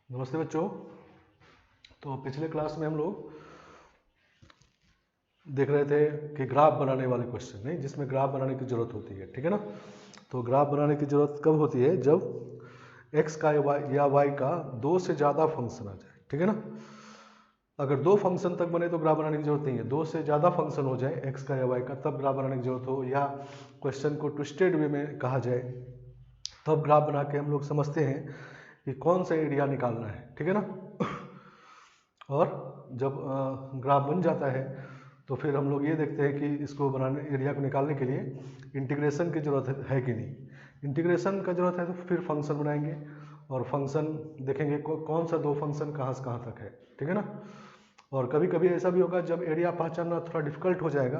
नमस्ते बच्चों। तो पिछले क्लास में हम लोग देख रहे थे कि ग्राफ बनाने वाले क्वेश्चन नहीं, जिसमें ग्राफ बनाने की ज़रूरत होती है, ठीक है ना। तो ग्राफ बनाने की ज़रूरत कब होती है? जब x का या y का दो से ज़्यादा फंक्शन आ जाए, ठीक है ना। अगर दो फंक्शन तक बने तो ग्राफ बनाने की जरूरत नहीं है। दो से ज़्यादा फंक्शन हो जाए x का या y का, तब ग्राफ बनाने की जरूरत हो, या क्वेश्चन को ट्विस्टेड वे में कहा जाए, तब ग्राफ बना के हम लोग समझते हैं कि कौन सा एरिया निकालना है, ठीक है ना। और जब ग्राफ बन जाता है तो फिर हम लोग ये देखते हैं कि इसको बनाने, एरिया को निकालने के लिए इंटीग्रेशन की ज़रूरत है कि नहीं। इंटीग्रेशन का ज़रूरत है तो फिर फंक्शन बनाएंगे और फंक्शन देखेंगे कौन सा दो फंक्शन कहाँ से कहाँ तक है, ठीक है ना। और कभी कभी ऐसा भी होगा जब एरिया पहचानना थोड़ा डिफिकल्ट हो जाएगा,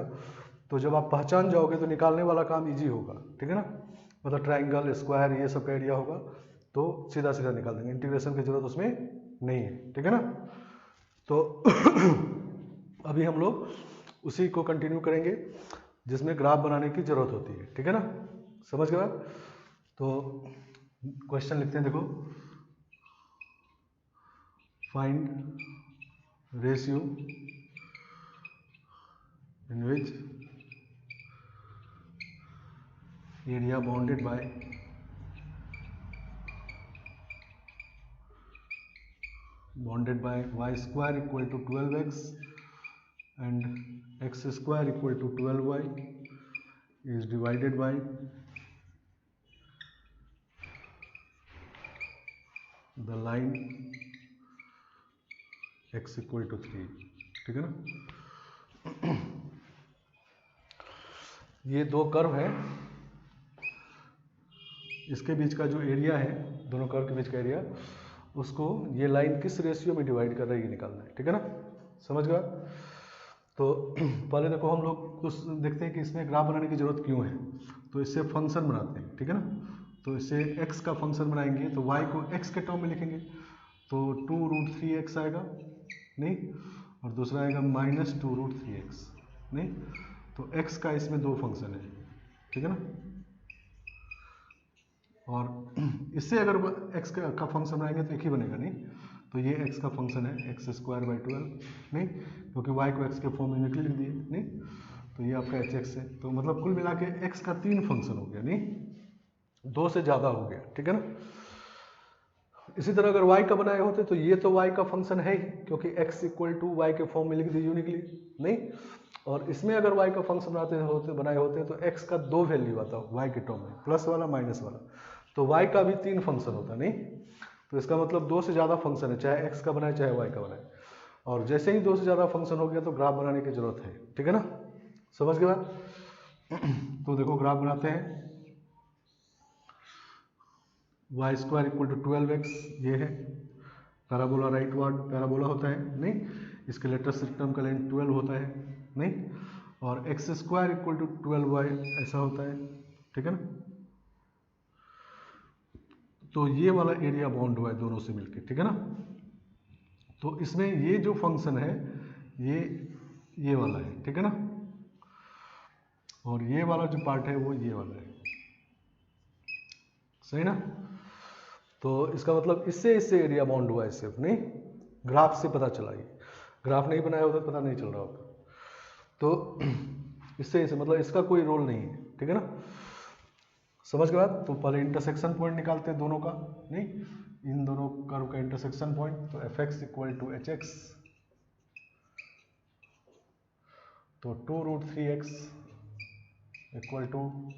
तो जब आप पहचान जाओगे तो निकालने वाला काम ईजी होगा, ठीक है ना। मतलब ट्राइंगल, स्क्वायर, ये सब का एरिया होगा तो सीधा सीधा निकाल देंगे, इंटीग्रेशन की जरूरत उसमें नहीं है, ठीक है ना। तो अभी हम लोग उसी को कंटिन्यू करेंगे जिसमें ग्राफ बनाने की जरूरत होती है, ठीक है ना। समझ गए बात? तो क्वेश्चन लिखते हैं, देखो। Find ratio in which area bounded by y square equal to 12x and x square equal to 12y is divided by the line x equal to 3, ठीक है ना। ये दो कर्व है, इसके बीच का जो एरिया है, दोनों कर्व के बीच का एरिया, उसको ये लाइन किस रेशियो में डिवाइड कर रही है ये निकालना है, ठीक है ना। समझ गया? तो पहले देखो हम लोग कुछ देखते हैं कि इसमें ग्राफ बनाने की जरूरत क्यों है। तो इससे फंक्शन बनाते हैं, ठीक है ना। तो इससे x का फंक्शन बनाएंगे तो y को x के टर्म में लिखेंगे, तो 2√3x आएगा नहीं, और दूसरा आएगा -2√3x नहीं। तो x का इसमें दो फंक्शन है, ठीक है ना। और इससे अगर x का फंक्शन बनाएंगे तो एक ही बनेगा नहीं, तो ये x का फंक्शन है x²/12 नहीं, क्योंकि y को x के फॉर्म में निकल दिए नहीं। तो ये आपका hx है। तो मतलब कुल मिला के x का तीन फंक्शन हो गया नहीं, दो से ज़्यादा हो गया, ठीक है ना। इसी तरह अगर y का बनाए होते तो ये तो y का फंक्शन है ही, क्योंकि x = y के फॉर्म में लिख दी यूनिकली नहीं। और इसमें अगर y का फंक्शन बनाए होते तो x का दो वैल्यू आता y के टर्म में, प्लस वाला माइनस वाला। तो y का भी तीन फंक्शन होता नहीं। तो इसका मतलब दो से ज़्यादा फंक्शन है, चाहे x का बनाए चाहे y का बनाए। और जैसे ही दो से ज़्यादा फंक्शन हो गया तो ग्राफ बनाने की जरूरत है, ठीक है ना। समझ गए बात? तो देखो ग्राफ बनाते हैं। y² = 12x ये है, पैराबोला राइट वार्ड पैराबोला होता है नहीं, इसके लेटेस्ट सिस्टम का लेंथ 12 होता है नहीं, और x² = 12y ऐसा होता है, ठीक है ना। तो ये वाला एरिया बाउंड हुआ है दोनों से मिलके, ठीक है ना। तो इसमें ये जो फंक्शन है ये वाला है, ठीक है ना। और ये वाला जो पार्ट है वो ये वाला है, सही ना। तो इसका मतलब इससे एरिया बाउंड हुआ है सिर्फ नहीं, ग्राफ से पता चला। ये ग्राफ नहीं बनाया होता तो पता नहीं चल रहा होता। तो इससे मतलब इसका कोई रोल नहीं है, ठीक है ना। समझ के बाद तो पहले इंटरसेक्शन पॉइंट निकालते हैं दोनों का नहीं, इन दोनों कर्व का इंटरसेक्शन पॉइंट। तो fx = hx, तो 2√3x =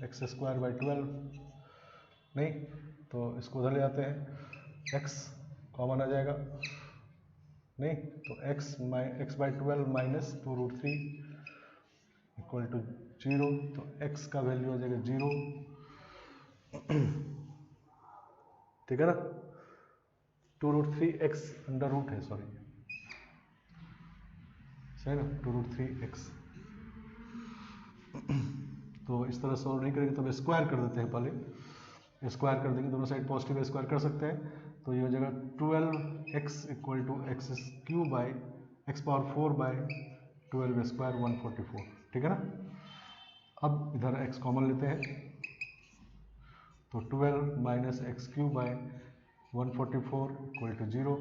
x²/12 नहीं। तो इसको उधर ले जाते हैं, x कॉमन आ जाएगा नहीं। तो x/12 - 2√3 = 0। तो x का वैल्यू आ जाएगा 0, ठीक है ना। 2√3x अंडर रूट है, सॉरी, सही ना, 2√3x। तो इस तरह सॉल्व नहीं करेंगे तो स्क्वायर कर देते हैं, पहले स्क्वायर कर देंगे, दोनों साइड पॉजिटिव स्क्वायर कर सकते हैं। तो ये हो जाएगा 12x = x⁴/12² 144, ठीक है ना। अब इधर x कॉमन लेते हैं, तो 12 - x³ 144 इक्वल टू 0,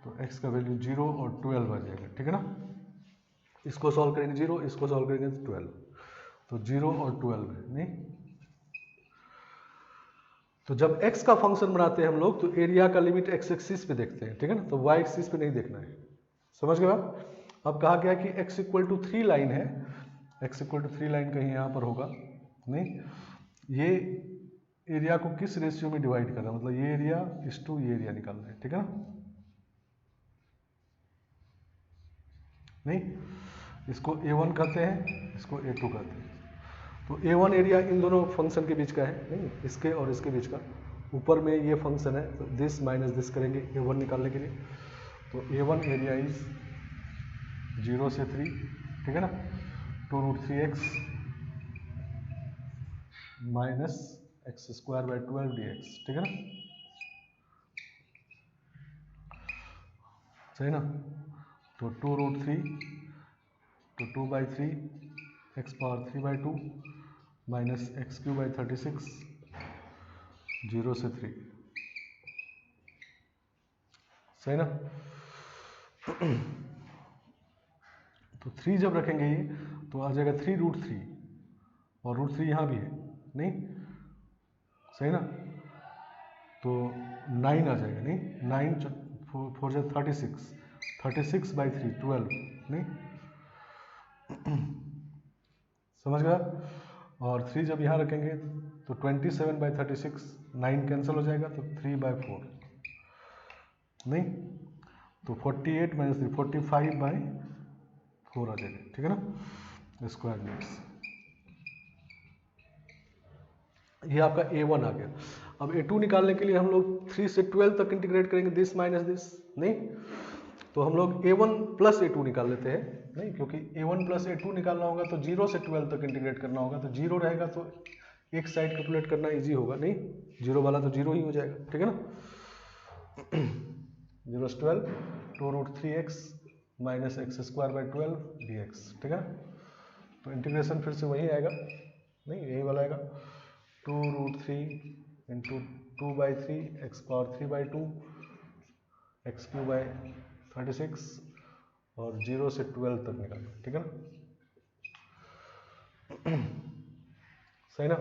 तो x का वैल्यू 0 और 12 आ जाएगा, ठीक है ना। इसको सॉल्व करेंगे 0, इसको सॉल्व करेंगे 12, तो 0 और 12 है नहीं। तो जब x का फंक्शन बनाते हैं हम लोग तो एरिया का लिमिट x एक्सिस पे देखते हैं, ठीक है ना, तो y एक्सिस पे नहीं देखना है, समझ गए आप। अब कहा गया कि x इक्वल टू 3 लाइन है, x इक्वल टू 3 लाइन कहीं यहाँ पर होगा नहीं, ये एरिया को किस रेशियो में डिवाइड कर रहा है, मतलब ये एरिया इस टू ये एरिया निकालना है, ठीक है ना नहीं। इसको A1 कहते हैं, इसको A2 कहते हैं। तो A1 एरिया इन दोनों फंक्शन के बीच का है नहीं, इसके और इसके बीच का। ऊपर में ये फंक्शन है तो दिस माइनस दिस करेंगे A1 निकालने के लिए, तो A1 एरिया इज 0 से 3, ठीक है ना, 2√3x माइनस x²/12 dx, ठीक है ना, सही ना। तो 2√3 तो 2/3 x⁻3/2 माइनस x³/36 0 से 3, सही ना। तो 3 जब रखेंगे ये तो आ जाएगा 3√3 और √3 यहाँ भी है नहीं, सही ना, तो 9 आ जाएगा नहीं, 9 4 जा 36, 36/3 12 नहीं, समझ गया। और 3 जब यहाँ रखेंगे तो 27/36, 9 कैंसिल हो जाएगा तो 3/4 नहीं, तो 48 माइनस 3 45/4 आ जाएगा, ठीक है ना, स्क्वायर मीट्स। ये आपका A1 आ गया। अब A2 निकालने के लिए हम लोग 3 से 12 तक इंटीग्रेट करेंगे, दिस माइनस दिस नहीं, तो हम लोग A1 प्लस A2 निकाल लेते हैं नहीं, क्योंकि A1 प्लस A2 निकालना होगा तो 0 से 12 तक इंटीग्रेट करना होगा, तो 0 रहेगा तो एक साइड कैलकुलेट करना इजी होगा नहीं, 0 वाला तो 0 ही हो जाएगा, ठीक है ना। 0 से 12 2√3x माइनस x²/12 dx, ठीक है, तो इंटीग्रेशन फिर से वही आएगा नहीं, यही वाला आएगा, 2√3 इंटू 2/3 x⁻3/2 x³/36 और 0 से 12 तक निकालना, ठीक है ना, सही ना।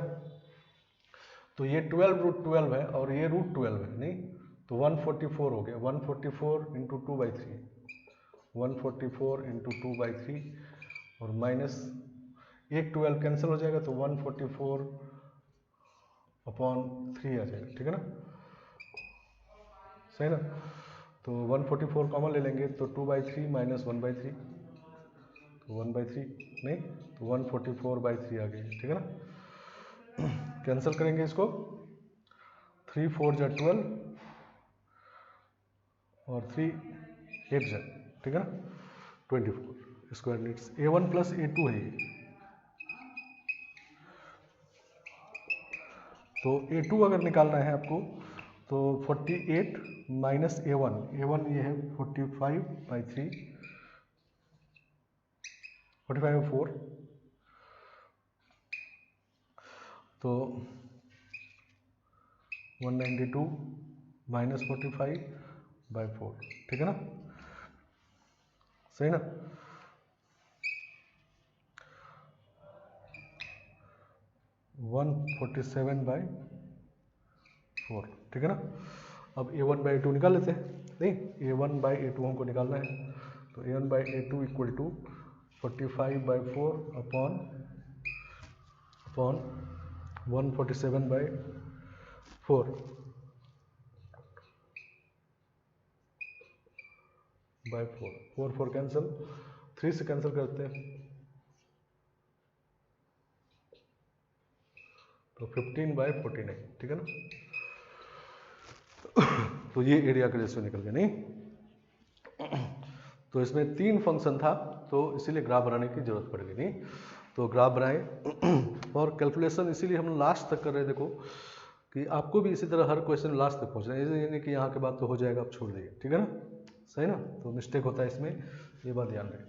तो ये 12√12 है और ये √12 है नहीं, तो 144 हो गया, 144 इंटू 2/3, 144 इंटू 2/3 और माइनस एक 12 कैंसिल हो जाएगा तो 144/3 आ जाएगा, ठीक है ना, सही ना। तो 144 कॉमन ले लेंगे तो 2/3 माइनस 1/3, तो 1/3 नहीं, तो 144/3 आ गई, ठीक है ना। कैंसिल करेंगे इसको, 3 4 जा 12 और 3 8 जा, ठीक है ना, 24 square meets. A1 plus A2 है ये, तो A2 अगर निकालना है आपको तो 48 माइनस A1 ये है 45/3, 45/4, तो 192 माइनस 45/4, ठीक है ना, सही ना। वन 47/4, ठीक है ना। अब A1/A2 निकाल लेते हैं नहीं, A1/A2 हमको निकालना है, तो A1/A2 equal to 45/4 upon 147/4 by 4, 4 4 cancel, 3 से कैंसिल करते हैं तो 15/49, ठीक है ना। तो ये एरिया का रेशियो निकल गया नहीं। तो इसमें 3 फंक्शन था तो इसीलिए ग्राफ बनाने की जरूरत पड़ गई नहीं, तो ग्राफ बनाए और कैलकुलेशन इसीलिए हम लास्ट तक कर रहे हैं। देखो कि आपको भी इसी तरह हर क्वेश्चन लास्ट तक पहुंचना है, ये नहीं कि यहाँ के बाद तो हो जाएगा आप छोड़ दिए, ठीक है ना, सही ना। तो मिस्टेक होता है इसमें, ये बात ध्यान रखें।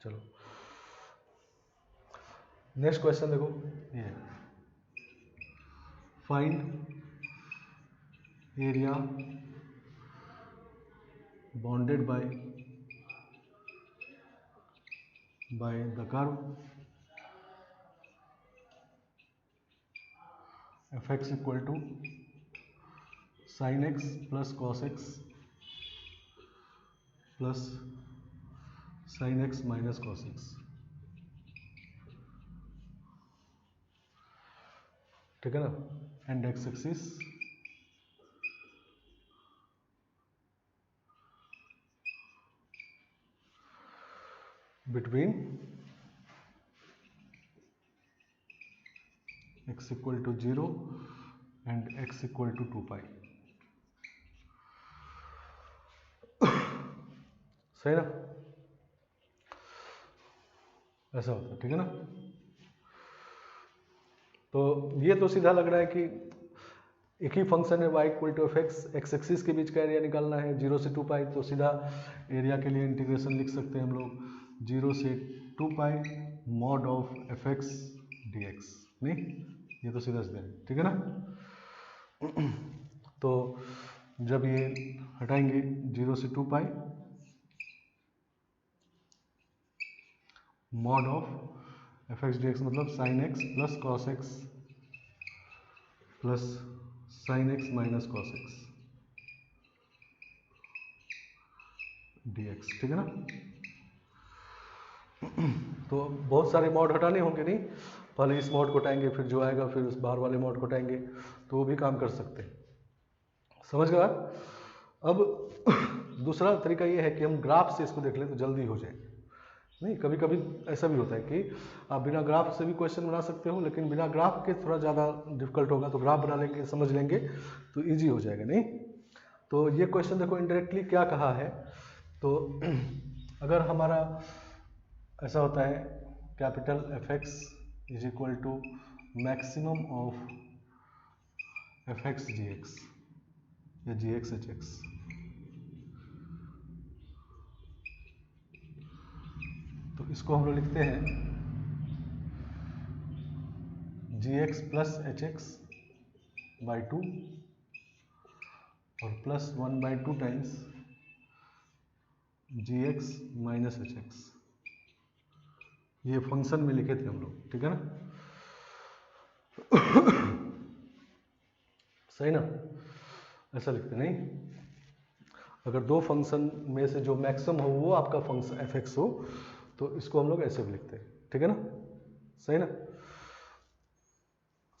चलो नेक्स्ट क्वेश्चन देखो, ये find area bounded by the curve fx equal to sin x plus cos x plus sin x minus cos x, ठीक है ना, and x axis between x equal to 0 and x equal to 2 pi. सही ना, ऐसा होता है, ठीक है ना। तो ये तो सीधा लग रहा है कि एक ही फंक्शन है y equal to F X axis के बीच का एरिया निकालना है 0 से 2 पाई, तो सीधा एरिया के लिए इंटीग्रेशन लिख सकते हैं हम लोग 0 से 2 pi mod of F x d x. नहीं, ये तो सीधा सीधा है, ठीक है ना। तो जब ये हटाएंगे 0 से 2 pi mod of F x d x मतलब sine x plus cos x plus sine x minus cos x d x, ठीक है ना। तो बहुत सारे मॉड हटाने होंगे, नहीं पहले इस मॉड को हटाएंगे, फिर जो आएगा फिर उस बाहर वाले मॉड को हटाएंगे, तो वो भी काम कर सकते हैं। समझ गए आप? अब दूसरा तरीका ये है कि हम ग्राफ से इसको देख लें तो जल्दी हो जाए। नहीं, कभी कभी ऐसा भी होता है कि आप बिना ग्राफ से भी क्वेश्चन बना सकते हो, लेकिन बिना ग्राफ के थोड़ा ज़्यादा डिफिकल्ट होगा, तो ग्राफ बना लेंगे, समझ लेंगे तो इजी हो जाएगा। नहीं, तो ये क्वेश्चन देखो इनडायरेक्टली क्या कहा है। तो अगर हमारा ऐसा होता है capital F X is equal to maximum of F X G X या जी एक्स एच एक्स, तो इसको हम लोग लिखते हैं g x plus h x by 2 और plus 1/2 times g x minus h x. ये फंक्शन में लिखे थे हम लोग, ठीक है ना। सही ना, ऐसा लिखते नहीं। अगर दो फंक्शन में से जो मैक्सिमम हो वो आपका फंक्शन एफ एक्स हो, तो इसको हम लोग ऐसे भी लिखते हैं, ठीक है ना। सही ना,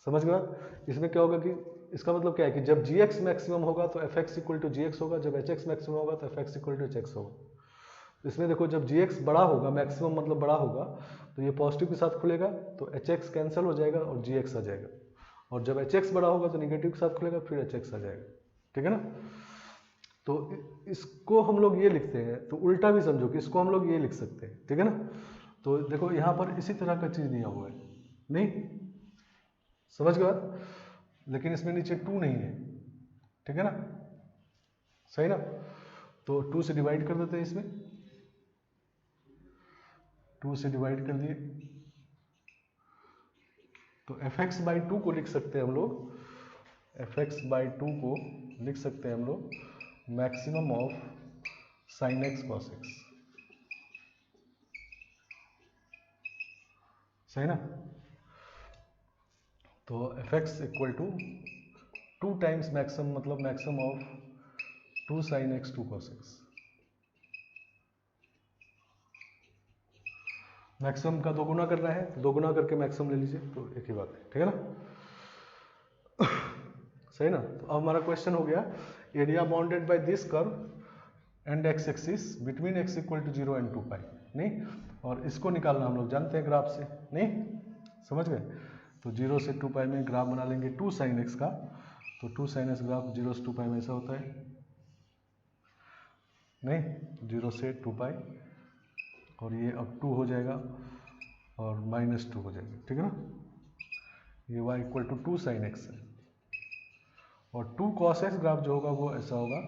समझ गए आप? इसमें क्या होगा कि इसका मतलब क्या है कि जब जी एक्स मैक्सिमम होगा तो F x equal to G X होगा, जब एच एक्स मैक्सिमम होगा तो F x equal to H X होगा। इसमें देखो जब जी एक्स बड़ा होगा, मैक्सिमम मतलब बड़ा होगा, तो ये पॉजिटिव के साथ खुलेगा तो एच एक्स कैंसिल हो जाएगा और जी एक्स आ जाएगा, और जब एच एक्स बड़ा होगा तो निगेटिव के साथ खुलेगा फिर एच एक्स आ जाएगा, ठीक है ना। तो इसको हम लोग ये लिखते हैं, तो उल्टा भी समझो कि इसको हम लोग ये लिख सकते हैं, ठीक है ना। तो देखो यहाँ पर इसी तरह का चीज़ दिया हुआ है, नहीं समझ गए बात, लेकिन इसमें नीचे 2 नहीं है, ठीक है ना। सही ना, तो 2 से डिवाइड कर देते हैं, इसमें 2 से डिवाइड कर दिए, तो एफ एक्स बाई 2 को लिख सकते हैं हम लोग, एफ एक्स बाई 2 को लिख सकते हैं हम लोग maximum of sine x cos x. सही ना, तो F x equal to 2 times maximum मतलब maximum of 2 sine x 2 cos x. Maximum का 2 गुना करना है तो 2 गुना करके मैक्सिमम ले लीजिए, तो एक ही बात है, ठीक है ना। सही ना, तो अब हमारा क्वेश्चन हो गया area bounded by this curve and X axis between X equal to 0 and 2 pi. नहीं, और इसको निकालना हम लोग जानते हैं ग्राफ से, नहीं समझ गए। तो 0 से 2 पाई में ग्राफ बना लेंगे 2 साइन एक्स का, तो 2 साइन एक्स ग्राफ 0 से 2 पाई में ऐसा होता है, नहीं 0 से 2 पाई, और ये अब 2 हो जाएगा और -2 हो जाएगा, ठीक है ना। ये y equal to 2 sine X है, और 2 कॉस एक्स ग्राफ जो होगा वो ऐसा होगा,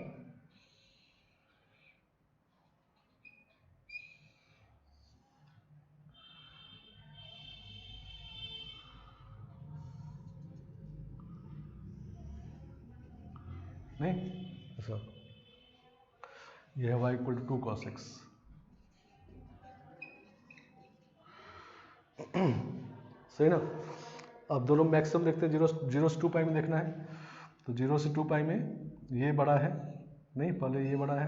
नहीं ऐसा, ये है y equal to 2 cos x। सही ना। अब दोनों मैक्सिमम देखते हैं, जीरो से 2 पाई में देखना है, तो 0 से 2 पाई में ये बड़ा है, नहीं पहले ये बड़ा है,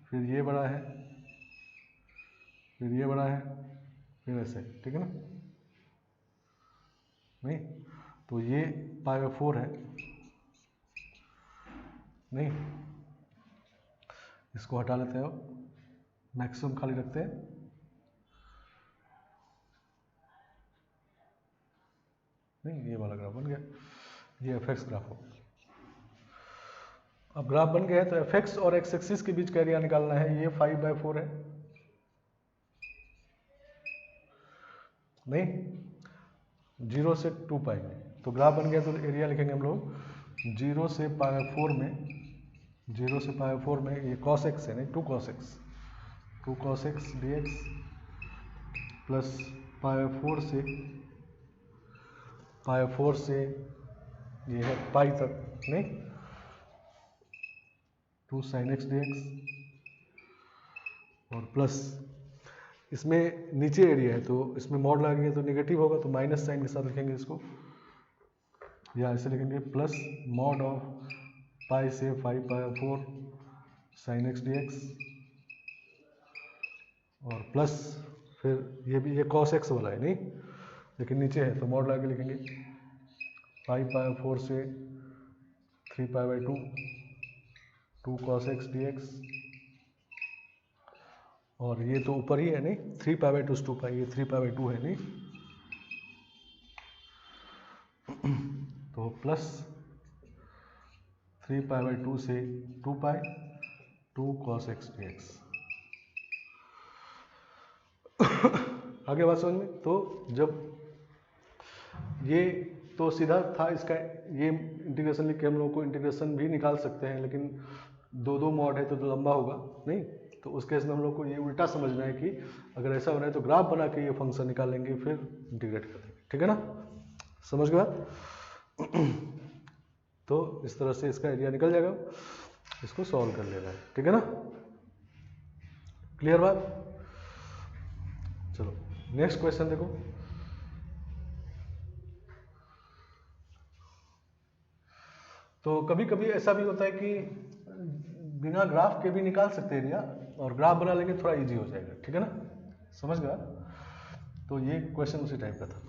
फिर ये बड़ा है, फिर ये बड़ा है, फिर ऐसे, ठीक है ना। नहीं तो ये π/4 है, नहीं इसको हटा लेते हैं, मैक्सिमम खाली रखते हैं, नहीं ये वाला ग्राफ बन गया, ये fx ग्राफ हो। अब ग्राफ बन गया है तो fx और x एक्सिस के बीच का एरिया निकालना है, ये 5/4 है, नहीं 0 से 2 पाई में, तो ग्राफ बन गया तो एरिया लिखेंगे हम लोग 0 से π/4 में, 0 से π/4 में ये cos x है, नहीं 2 cos x, 2 cos x dx plus π/4 से ये है पाई तक, नहीं 2 sin x dx, और प्लस इसमें नीचे एरिया है तो इसमें मॉड लगेंगे तो नेगेटिव होगा, तो माइनस साइन के साथ लिखेंगे इसको, या ऐसे लिखेंगे प्लस मॉड ऑफ पाई से 5/4 sin x dx, और प्लस फिर ये भी, ये cos x वाला है नहीं, लेकिन नीचे है तो मॉड लगा के लिखेंगे 5/4 से 3π/2 2 cos x dx, और ये तो ऊपर ही है नहीं, 3π/2 2 पाई, ये 3π/2 है नहीं, तो प्लस 3π/2 से 2 पाई 2 cos x dx। आगे बात समझ में। तो जब ये तो सीधा था, इसका ये इंटीग्रेशन लिख के हम लोग को इंटीग्रेशन भी निकाल सकते हैं, लेकिन दो मॉड है तो लंबा होगा नहीं, तो उस केस में हम लोग को ये उल्टा समझना है कि अगर ऐसा बना है तो ग्राफ बना के ये फंक्शन निकाल लेंगे, फिर इंटीग्रेट कर देंगे, ठीक है ना, समझ गए बात। तो इस तरह से इसका एरिया निकल जाएगा, इसको सॉल्व कर लेना है, ठीक है ना, क्लियर बात। चलो नेक्स्ट क्वेश्चन देखो। तो कभी कभी ऐसा भी होता है कि बिना ग्राफ के भी निकाल सकते हैं एरिया, और ग्राफ बना लेंगे थोड़ा इजी हो जाएगा, ठीक है ना, समझ गया। तो ये क्वेश्चन उसी टाइप का था।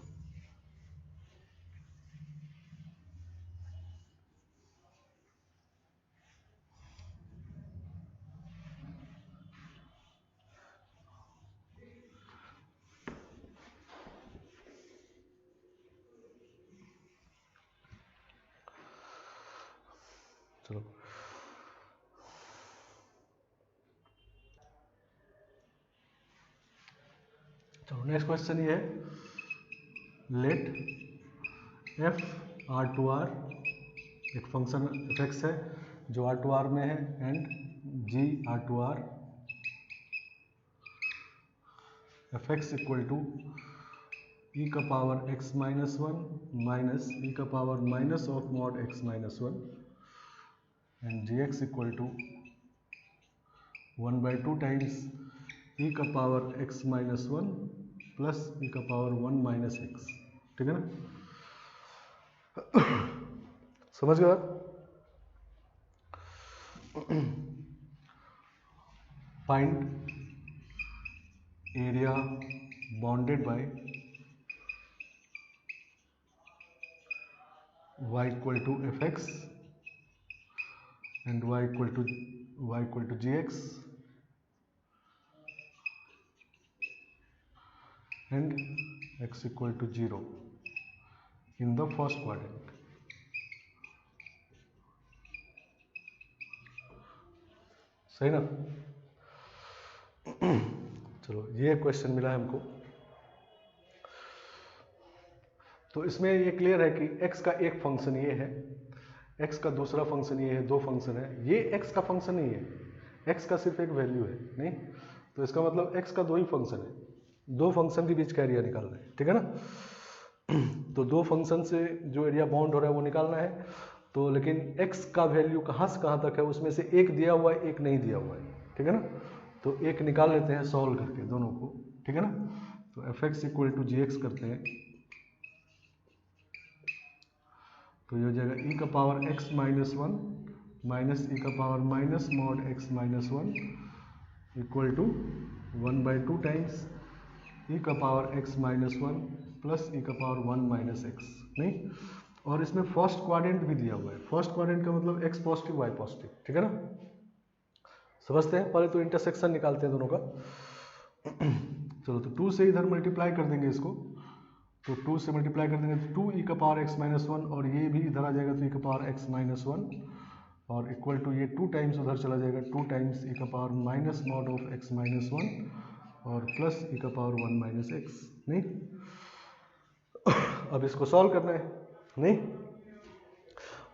चलो नेक्स्ट क्वेश्चन ये है, लेट f R2R एक फंक्शन f(x) है जो R2R में है, and g R2R f(x) equal to e का power x minus 1 minus e का power minus of mod x minus 1, and gx equal to 1/2 times e का power x minus 1 plus e का power 1 minus x, ठीक है ना, समझ गए। Find area bounded by y equal to fx एंड y equal to gx and x equal to 0 in the first quadrant। सही ना। चलो ये क्वेश्चन मिला है हमको। तो इसमें ये क्लियर है कि x का एक फंक्शन ये है, x का दूसरा फंक्शन ये है, दो फंक्शन है, ये x का फंक्शन नहीं है, x का सिर्फ एक वैल्यू है नहीं, तो इसका मतलब x का दो ही फंक्शन है, दो फंक्शन के बीच का एरिया निकालना है, ठीक है ना। तो दो फंक्शन से जो एरिया बाउंड हो रहा है वो निकालना है, तो लेकिन x का वैल्यू कहाँ से कहाँ तक है, उसमें से एक दिया हुआ है, एक नहीं दिया हुआ है, ठीक है ना। तो एक निकाल लेते हैं सॉल्व करके दोनों को, ठीक है ना। तो fx इक्वल टू gx करते हैं, तो ये हो जाएगा e का power x minus one minus e का power minus mod x minus one equal to 1/2 times e का power x minus one plus e का पावर 1 माइनस एक्स, नहीं। और इसमें फर्स्ट क्वाड्रेंट भी दिया हुआ है, फर्स्ट क्वाड्रेंट का मतलब x पॉजिटिव y पॉजिटिव, ठीक है ना। समझते हैं, पहले तो इंटरसेक्शन निकालते हैं दोनों का। चलो, तो 2 से इधर मल्टीप्लाई कर देंगे इसको, तो 2 से मल्टीप्लाई कर देंगे तो 2 e का पावर x माइनस वन, और ये भी इधर आ जाएगा तो e का पावर x माइनस वन, और इक्वल टू ये 2 टाइम्स उधर चला जाएगा, 2 टाइम्स e का power minus mod of x minus one और प्लस e का पावर 1 माइनस एक्स, नहीं। अब इसको सॉल्व करना है, नहीं।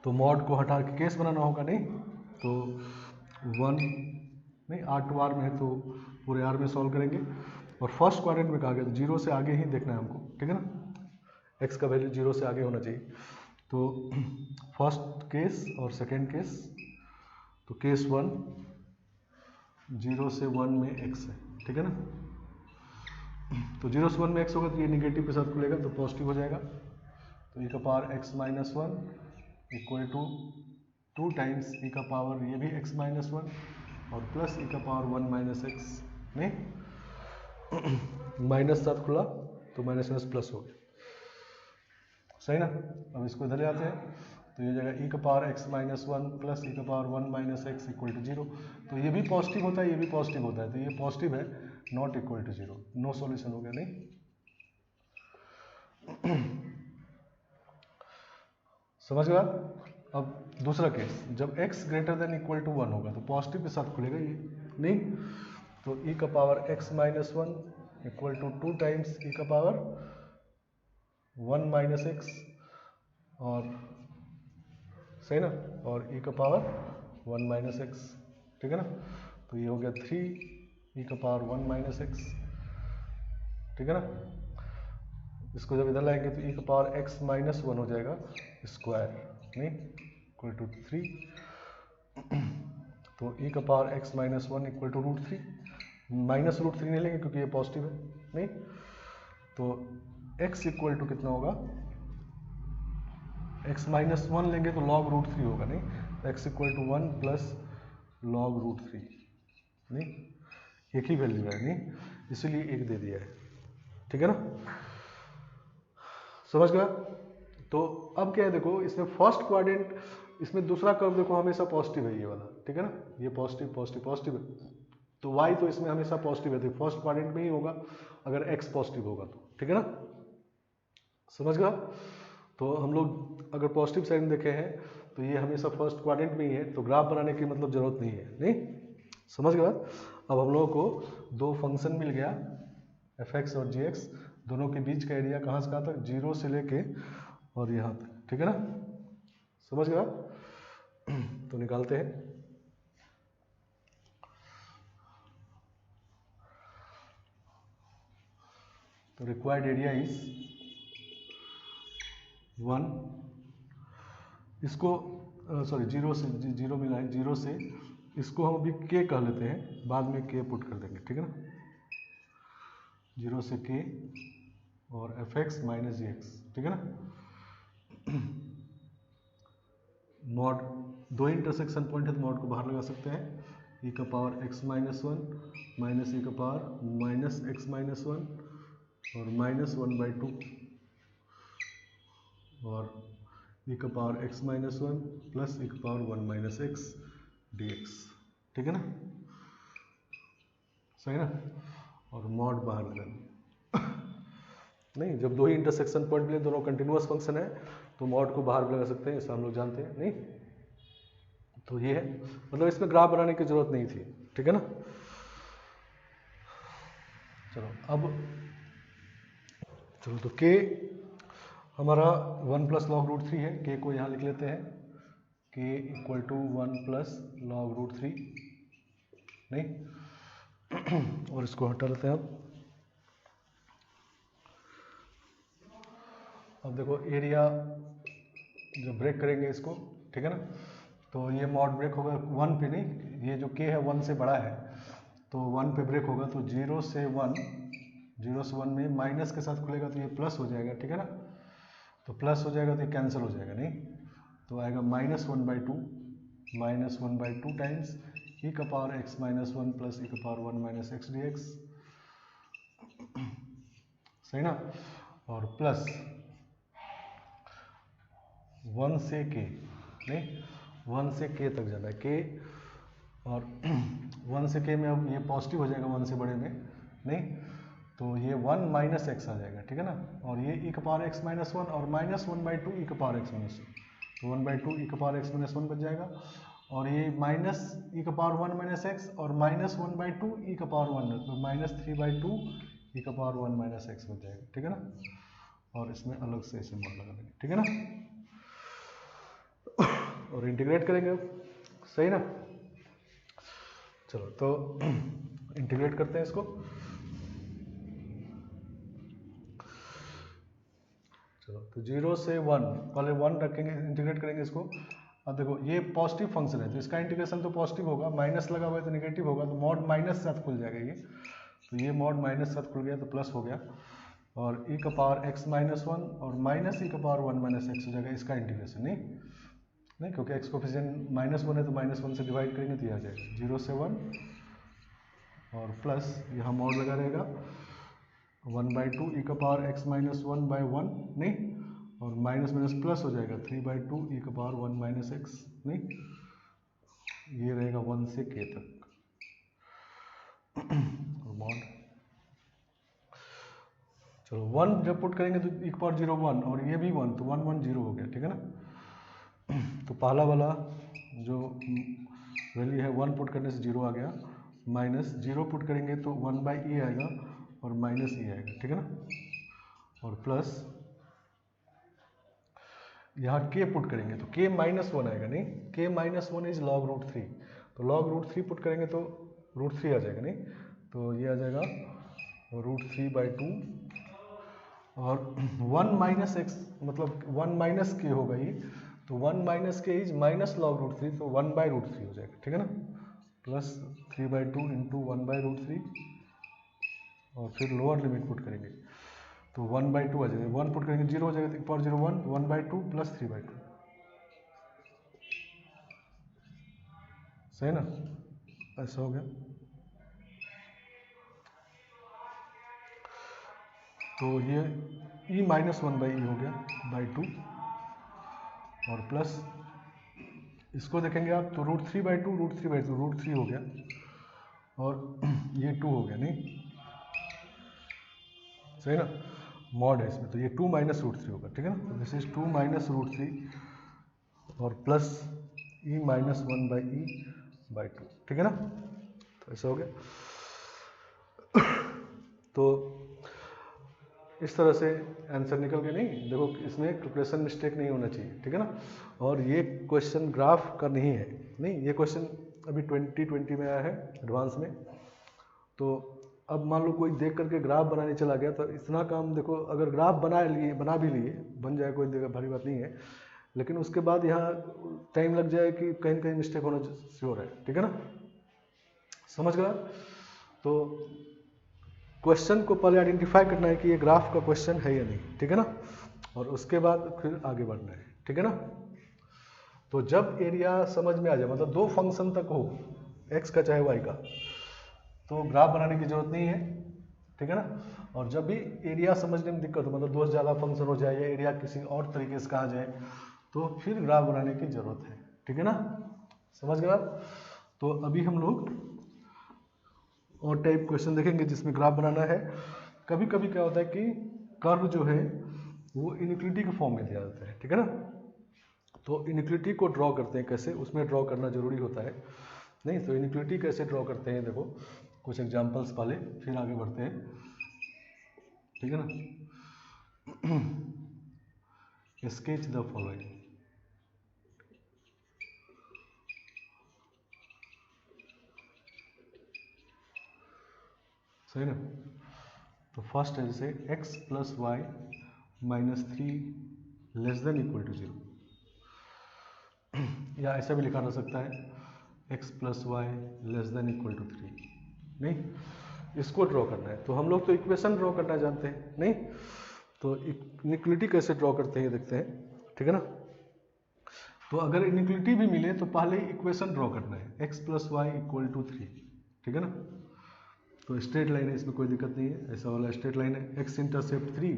तो मॉड को हटा के केस बनाना होगा, नहीं। तो 1 नहीं, R टू R में है तो पूरे R में सॉल्व करेंगे, और फर्स्ट क्वाड्रेंट में कहा गया तो 0 से आगे ही देखना है हमको, ठीक है ना। x का वैल्यू 0 से आगे होना चाहिए। तो फर्स्ट केस और सेकेंड केस, तो केस 1 0 से 1 में x है, ठीक है ना। तो 0 से 1 में x होगा तो ये निगेटिव के साथ खुलेगा तो पॉजिटिव हो जाएगा, तो e का power x minus one equal to 2 times e का पावर ये भी x माइनस वन और प्लस e का पावर 1 माइनस एक्स, नहीं। माइनस साथ खुला तो माइनस माइनस प्लस हो गया, सही ना। अब इसको इधर ले आते हैं, तो ये जगह e का power x minus one plus e का power 1 minus x equal to 0। तो ये भी पॉजिटिव होता है, ये भी पॉजिटिव होता है, तो ये पॉजिटिव है, not equal to 0, no solution हो गया, नहीं। समझ गया। अब दूसरा केस, जब x greater than equal to 1 होगा तो पॉजिटिव के साथ खुलेगा ये, नहीं। तो e का power x minus one equal to 2 times e का पावर 1 माइनस एक्स, और सही ना, और e का पावर 1 माइनस एक्स, ठीक है ना। तो ये हो गया 3 e का पावर 1 माइनस एक्स, ठीक है ना। इसको जब इधर लाएंगे तो e का पावर x माइनस वन हो जाएगा स्क्वायर, नहीं, इक्वल टू 3। तो e का power x minus one equal to √3, minus √3 नहीं लेंगे क्योंकि ये पॉजिटिव है, नहीं। तो x इक्वल टू कितना होगा, x माइनस वन लेंगे तो लॉग √3 होगा, नहीं। तो x equal to 1 plus log √3, नहीं, एक ही वैल्यू है, नहीं, इसीलिए एक दे दिया है, ठीक है ना। समझ गया। तो अब क्या है, देखो इसमें फर्स्ट क्वाड्रेंट, इसमें दूसरा कर्व देखो हमेशा पॉजिटिव है, ये वाला, ठीक है ना। ये पॉजिटिव पॉजिटिव पॉजिटिव है, तो y तो इसमें हमेशा पॉजिटिव है, तो फर्स्ट क्वाड्रेंट में ही होगा अगर x पॉजिटिव होगा तो, ठीक है ना। समझ गया। तो हम लोग अगर पॉजिटिव साइड में देखे हैं तो ये हमेशा फर्स्ट क्वाड्रेंट में ही है, तो ग्राफ बनाने की मतलब जरूरत नहीं है, नहीं। समझ गया। अब हम लोगों को दो फंक्शन मिल गया f(x) और g(x), दोनों के बीच का एरिया कहाँ से कहाँ तक, 0 से लेके और यहाँ तक, ठीक है ना। समझ गया। तो निकालते हैं, तो रिक्वायर्ड एरिया इज 1, इसको सॉरी 0 से 0 मिला है, 0 से इसको हम अभी k कह लेते हैं, बाद में k पुट कर देंगे, ठीक है ना। 0 से k और f(x) माइनस gx, ठीक है ना। मॉड दो इंटरसेक्शन पॉइंट है तो मॉड को बाहर लगा सकते हैं, e का power x minus one minus e का power minus X minus one और माइनस 1/2 और e का power x minus one plus e का पावर 1 माइनस एक्स dx, ठीक है ना, सही ना। और मॉड बाहर लगा नहीं, जब दो ही इंटरसेक्शन पॉइंट मिले, दोनों कंटिन्यूअस फंक्शन है तो मॉड को बाहर भी लगा सकते हैं, ऐसा हम लोग जानते हैं, नहीं। तो ये है, मतलब इसमें ग्राफ बनाने की जरूरत नहीं थी, ठीक है ना। चलो तो k हमारा 1 प्लस लॉग √3 है, k को यहाँ लिख लेते हैं, k equal to 1 plus log √3, नहीं। और इसको हटा लेते हैं अब देखो एरिया जब ब्रेक करेंगे इसको, ठीक है ना। तो ये मॉड ब्रेक होगा 1 पे नहीं, ये जो k है 1 से बड़ा है तो 1 पे ब्रेक होगा। तो 0 से 1 में माइनस के साथ खुलेगा तो ये प्लस हो जाएगा, ठीक है ना। तो प्लस हो जाएगा तो ये कैंसिल हो जाएगा नहीं, तो आएगा -1/2 टाइम्स e का power x minus 1 plus e का पावर 1 माइनस x dx, सही ना। और प्लस 1 से k नहीं, 1 से k तक जाना है k, और 1 से k में अब ये पॉजिटिव हो जाएगा 1 से बड़े में नहीं, तो ये 1 माइनस एक्स आ जाएगा, ठीक है ना। और ये e का पावर x माइनस 1 और -1/2 e का पावर x माइनस 1, तो 1/2 e का पावर x माइनस 1 बच जाएगा। और ये माइनस e का पावर 1 माइनस एक्स और -1/2 e का पावर 1, तो -3/2 e का पावर 1 माइनस एक्स बच जाएगा, ठीक है ना। और इसमें अलग से ऐसे मोड लगा देंगे, ठीक है ना। और इंटीग्रेट करेंगे अब, सही ना। चलो तो इंटीग्रेट करते हैं इसको। चलो तो 0 से 1, पहले 1 रखेंगे, इंटीग्रेट करेंगे इसको। अब देखो ये पॉजिटिव फंक्शन है तो इसका इंटीग्रेशन तो पॉजिटिव होगा, माइनस लगा हुआ है तो नेगेटिव होगा, तो मॉड माइनस साथ खुल जाएगा ये, तो ये मॉड माइनस साथ खुल गया तो प्लस हो गया। और e का पावर x माइनस 1 और माइनस e का पावर 1 माइनस एक्स हो जाएगा इसका इंटीग्रेशन नहीं, क्योंकि x कोफिशिएंट -1 है तो -1 से डिवाइड करेंगे तो ये आ जाएगा 0 से 1 और प्लस यहाँ मॉड लगा रहेगा 1/2 e का पावर x माइनस 1/1 नहीं, और माइनस माइनस प्लस हो जाएगा 3/2 e का पावर 1 माइनस एक्स नहीं, ये रहेगा 1 से k तक। और मॉड चलो 1 जब पुट करेंगे तो e का पावर 0 1 और ये भी 1, तो 1 1 0 हो गया, ठीक है ना। तो पहला वाला जो वैल्यू है 1 पुट करने से 0 आ गया, माइनस 0 पुट करेंगे तो 1/e आएगा और माइनस e आएगा, ठीक है ना। और प्लस यहाँ k पुट करेंगे तो k माइनस 1 आएगा नहीं, k minus 1 is log root 3, तो log रूट 3 पुट करेंगे तो रूट 3 आ जाएगा नहीं, तो ये आ जाएगा रूट 3/2 और 1 माइनस एक्स मतलब 1 माइनस के होगा ये, तो 1 माइनस के इज माइनस log रूट 3, तो 1/√3 हो जाएगा, ठीक है ना। प्लस 3/2 इंटू 1/√3 और फिर लोअर लिमिट पुट करेंगे तो 1/2 आ जाएगा, 1 पुट करेंगे 0 हो जाएगा, तो पावर 0 1, 1/2 प्लस 3/2, सही ना, ऐसा हो गया। तो ये e माइनस 1/e हो गया /2 और प्लस इसको देखेंगे आप तो रूट 3/2 रूट 3 हो गया और ये 2 हो गया नहीं, सही ना, मॉड है इसमें, तो ये 2 माइनस रूट 3 होगा, ठीक है ना। दिस इज 2 माइनस रूट 3 और प्लस e माइनस 1/e/2, ठीक है ना। तो ऐसा हो गया। तो इस तरह से आंसर निकल के, नहीं देखो इसमें कैलकुलेशन मिस्टेक नहीं होना चाहिए, ठीक है ना। और ये क्वेश्चन ग्राफ का नहीं है, नहीं ये क्वेश्चन अभी 2020 में आया है एडवांस में। तो अब मान लो कोई देख करके ग्राफ बनाने चला गया तो इतना काम देखो, अगर ग्राफ बना भी लिए बन जाए कोई भारी बात नहीं है, लेकिन उसके बाद यहाँ टाइम लग जाए कि कहीं न कहीं मिस्टेक होना श्योर है, ठीक है ना, समझ गया। तो क्वेश्चन को पहले आइडेंटिफाई करना है कि ये ग्राफ का क्वेश्चन है या नहीं, ठीक है ना, और उसके बाद फिर आगे बढ़ना है, ठीक है ना। तो जब एरिया समझ में आ जाए, मतलब दो फंक्शन तक हो, एक्स का चाहे वाई का, तो ग्राफ बनाने की जरूरत नहीं है, ठीक है ना। और जब भी एरिया समझने में दिक्कत हो, मतलब दो से ज़्यादा फंक्शन हो जाए या एरिया किसी और तरीके से कहा जाए, तो फिर ग्राफ बनाने की जरूरत है, ठीक है ना, समझ गए आप। तो अभी हम लोग और टाइप क्वेश्चन देखेंगे जिसमें ग्राफ बनाना है। कभी कभी क्या होता है कि कर्व जो है वो इनइक्वालिटी के फॉर्म में दिया जाता है, ठीक है ना। तो इनइक्वालिटी को ड्रॉ करते हैं कैसे, उसमें ड्रॉ करना जरूरी होता है, नहीं तो इनइक्वालिटी कैसे ड्रॉ करते हैं, देखो कुछ एग्जांपल्स पहले फिर आगे बढ़ते हैं, ठीक है ना। स्केच द फॉलोइंग, सही ना। तो फर्स्ट है जैसे x plus Y minus 3 less than equal to 0, या ऐसा भी लिखा जा सकता है x + y < 3। नहीं, इसको ड्रॉ करना है। तो हम लोग तो इक्वेशन ड्रॉ करना जानते हैं, नहीं? तो इनिक्वलिटी कैसे ड्रॉ करते हैं देखते हैं, ठीक है ना? तो अगर इनिक्वलिटी भी मिले तो पहले इक्वेशन ड्रॉ करना है x + y = 3, ठीक है ना? तो स्ट्रेट लाइन है, इसमें कोई दिक्कत नहीं है, ऐसा वाला स्ट्रेट लाइन है, x इंटरसेप्ट 3,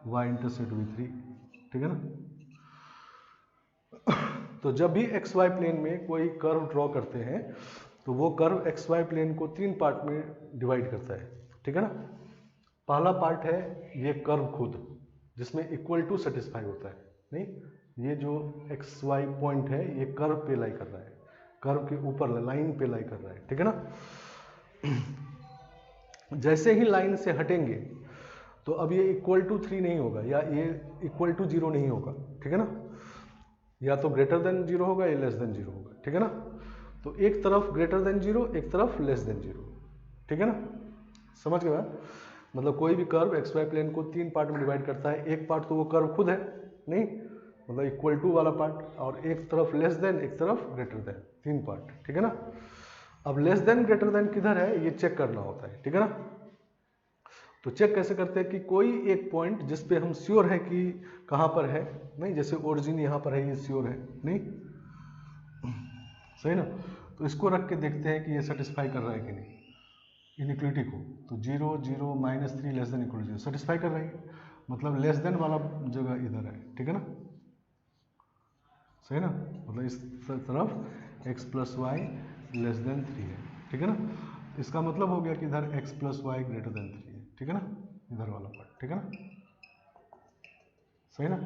y इंटरसेप्ट भी 3, ठीक है ना? तो जब भी एक्स वाई प्लेन में कोई कर्व ड्रॉ करते हैं तो वो कर्व एक्स वाई प्लेन को 3 पार्ट में डिवाइड करता है, ठीक है ना? पहला पार्ट है ये कर्व खुद, जिसमें इक्वल टू सेटिस्फाई होता है, नहीं? ये जो एक्स वाई पॉइंट है ये कर्व पे लाई कर रहा है, कर्व के ऊपर लाइन पे लाई कर रहा है, ठीक है ना? जैसे ही लाइन से हटेंगे तो अब ये =3 नहीं होगा या ये =0 नहीं होगा, ठीक है ना? या तो >0 होगा या <0 होगा, ठीक है ना? तो एक तरफ >0, एक तरफ <0, ठीक है ना? समझ गए? मतलब कोई भी कर्व एक्स वाई प्लेन को 3 पार्ट में डिवाइड करता है, एक पार्ट तो वो कर्व खुद है, नहीं? मतलब इक्वल टू वाला पार्ट, और एक तरफ लेस देन, एक तरफ ग्रेटर देन, 3 पार्ट, ठीक है ना? अब लेस देन ग्रेटर देन किधर है ये चेक करना होता है, ठीक है ना? तो चेक कैसे करते हैं कि कोई एक पॉइंट जिस पे हम श्योर है कि कहाँ पर है, नहीं? जैसे ओरिजिन यहाँ पर है, ये श्योर है, नहीं? सही ना? तो इसको रख के देखते हैं कि ये सेटिस्फाई कर रहा है कि नहीं इनिक्वलिटी को। तो 0, 0, -3 < = 0 सेटिस्फाई कर रहा है, मतलब लेस देन वाला जगह इधर है, ठीक है ना? सही ना? मतलब इस तरफ x + y < 3 है, ठीक है ना? इसका मतलब हो गया कि इधर x + y < 3 है, ठीक है ना? इधर वाला पार्ट, ठीक है ना? सही ना?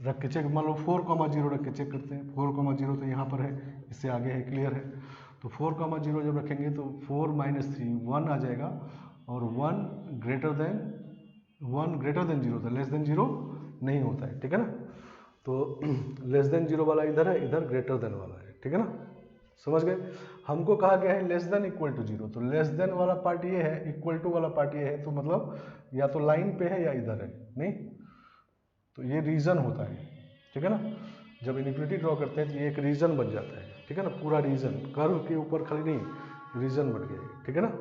रख के चेक, मान लो 4,0 रख के चेक करते हैं। 4,0 तो यहाँ पर है, इससे आगे है, क्लियर है। तो 4,0 जब रखेंगे तो 4 - 3 1 आ जाएगा, और 1 ग्रेटर देन 0 था, लेस देन 0 नहीं होता है, ठीक है ना? तो लेस देन 0 वाला इधर है, इधर ग्रेटर देन वाला है, ठीक है ना? समझ गए? हमको कहा गया है लेस देन = 0, तो लेस देन वाला पार्ट ये है, इक्वल टू वाला पार्ट ये है, तो मतलब या तो लाइन पे है या इधर है, नहीं? तो ये रीजन होता है, ठीक है ना? जब इनिक्वलिटी ड्रॉ करते हैं तो ये एक रीजन बन जाता है, ठीक है ना? पूरा रीजन, कर्व के ऊपर खाली नहीं, रीजन बन गया, ठीक है ना?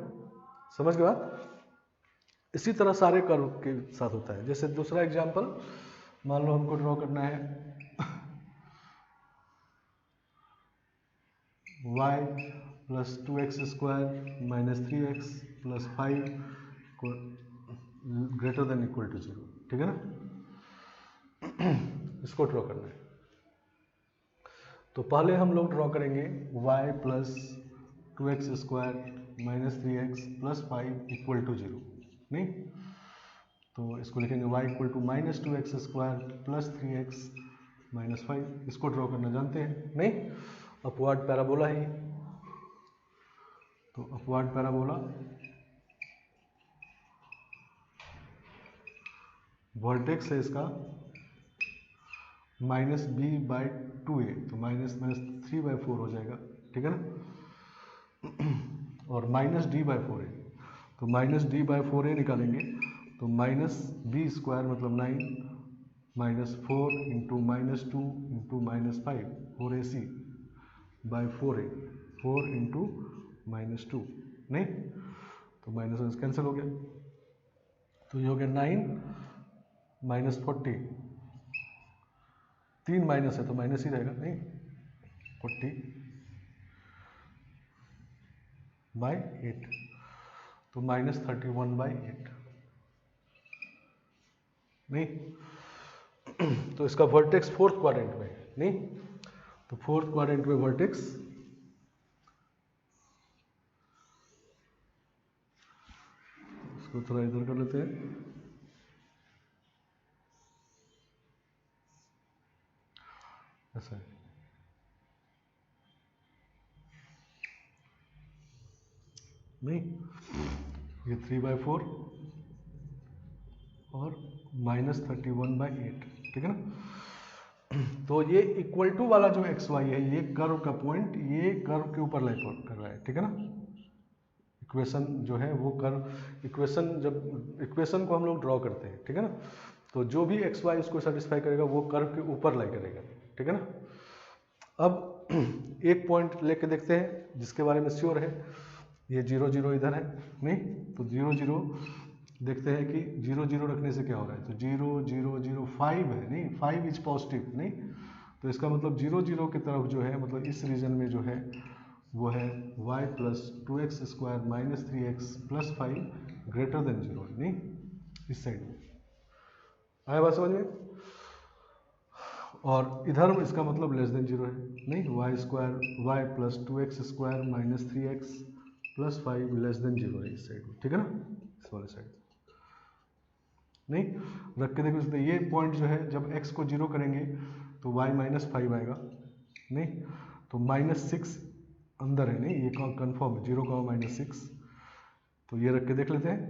समझ गए बात? इसी तरह सारे कर्व के साथ होता है। जैसे दूसरा एग्जांपल मान लो हमको ड्रॉ करना है y + 2x² - 3x + 5 > 0, ठीक है ना? इसको ड्रॉ करना है। तो पहले हम लोग ड्रॉ करेंगे y + 2x² - 3x + 5 = 0, नहीं? तो इसको लिखेंगे y = -2x² + 3x - 5, इसको ड्रॉ करना जानते हैं, नहीं? अपवार्ड पैराबोला ही, तो अपवार्ड पैराबोला वर्टेक्स है इसका -b/2a, तो -3/4 हो जाएगा, ठीक है ना? और -d/4a, तो -d/4a निकालेंगे तो -b² मतलब 9 -4 × -2 × -5 4ac by 4a 4 × -2, नहीं? तो माइनस कैंसिल हो गया, तो ये हो गया 9 - 40, 3 माइनस है तो माइनस ही रहेगा, नहीं? 40/8, तो -31/8, नहीं? तो इसका वर्टेक्स 4th क्वाड्रेंट में है, नहीं? तो 4th क्वाड्रेंट में वर्टेक्स इसको थोड़ा इधर कर लेते हैं, ऐसा है, नहीं? ये 3/4 और -31/8, ठीक है ना? तो ये इक्वल टू वाला जो एक्स वाई है, ये कर्व का पॉइंट ये कर्व के ऊपर लाई कर रहा है, ठीक है ना? इक्वेशन जो है वो कर्व इक्वेशन, जब इक्वेशन को हम लोग ड्रॉ करते हैं, ठीक है ना? तो जो भी एक्स वाई उसको सेटिस्फाई करेगा वो कर्व के ऊपर लाई करेगा, ठीक है ना। अब एक पॉइंट लेके देखते हैं जिसके बारे में श्योर है, ये 0 0 इधर है नहीं, तो 0 0 देखते हैं कि 0 0 रखने से क्या हो रहा है, तो 0 0 0 5 है नहीं, 5 इज पॉजिटिव नहीं, तो इसका मतलब 0 0 की तरफ जो है, मतलब इस रीजन में जो है वो है y plus 2x square minus 3x plus 5 greater than 0 नहीं, इस साइड में आया बात समझ में। और इधर इसका मतलब लेस देन 0 है नहीं, Y square Y plus 2x square minus 3x plus 5 less than 0 है इस साइड में, ठीक है ना, इस वाले साइड नहीं। रख के देखो इसमें ये पॉइंट जो है जब x को 0 करेंगे तो y माइनस 5 आएगा नहीं, तो माइनस 6 अंदर है नहीं, ये कन्फर्म है 0 माइनस 6, तो ये रख के देख लेते हैं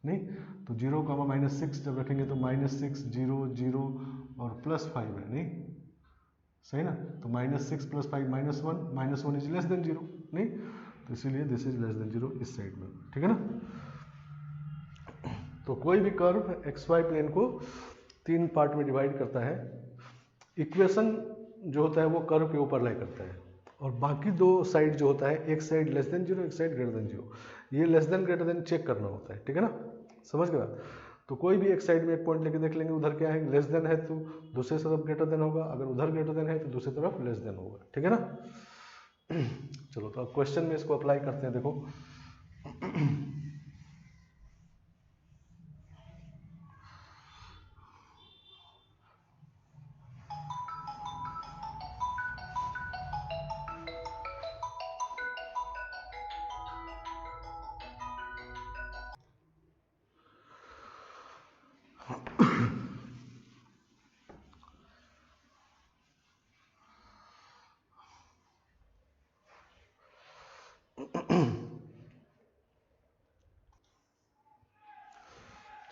नहीं, तो 0 माइनस 6 जब रखेंगे तो माइनस 6 0 0 और प्लस 5 है नहीं, सही ना, तो minus 6 plus 5 minus one is less than 0 नहीं, तो इसीलिए दिस इज लेस देन 0 इस साइड में, ठीक है ना। तो कोई भी कर्व एक्स वाई प्लेन को 3 पार्ट में डिवाइड करता है, इक्वेशन जो होता है वो कर्व के ऊपर लाई करता है, और बाकी 2 साइड जो होता है, एक साइड लेस देन 0 एक साइड ग्रेटर देन 0, ये less than greater than check करना होता है, ठीक है ना, समझ गया। तो कोई भी एक साइड में एक पॉइंट लेके देख लेंगे, उधर क्या है लेस देन है तो दूसरी तरफ ग्रेटर देन होगा, अगर उधर ग्रेटर देन है तो दूसरी तरफ लेस देन होगा, ठीक है ना। चलो तो अब क्वेश्चन में इसको अप्लाई करते हैं, देखो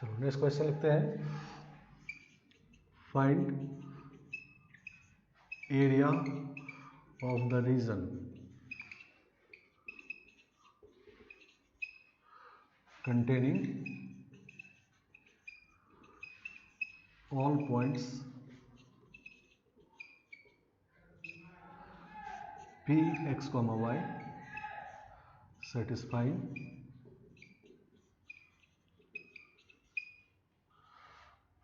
चलो नेक्स्ट क्वेश्चन लिखते हैं, find area of the region containing all points p x, y satisfying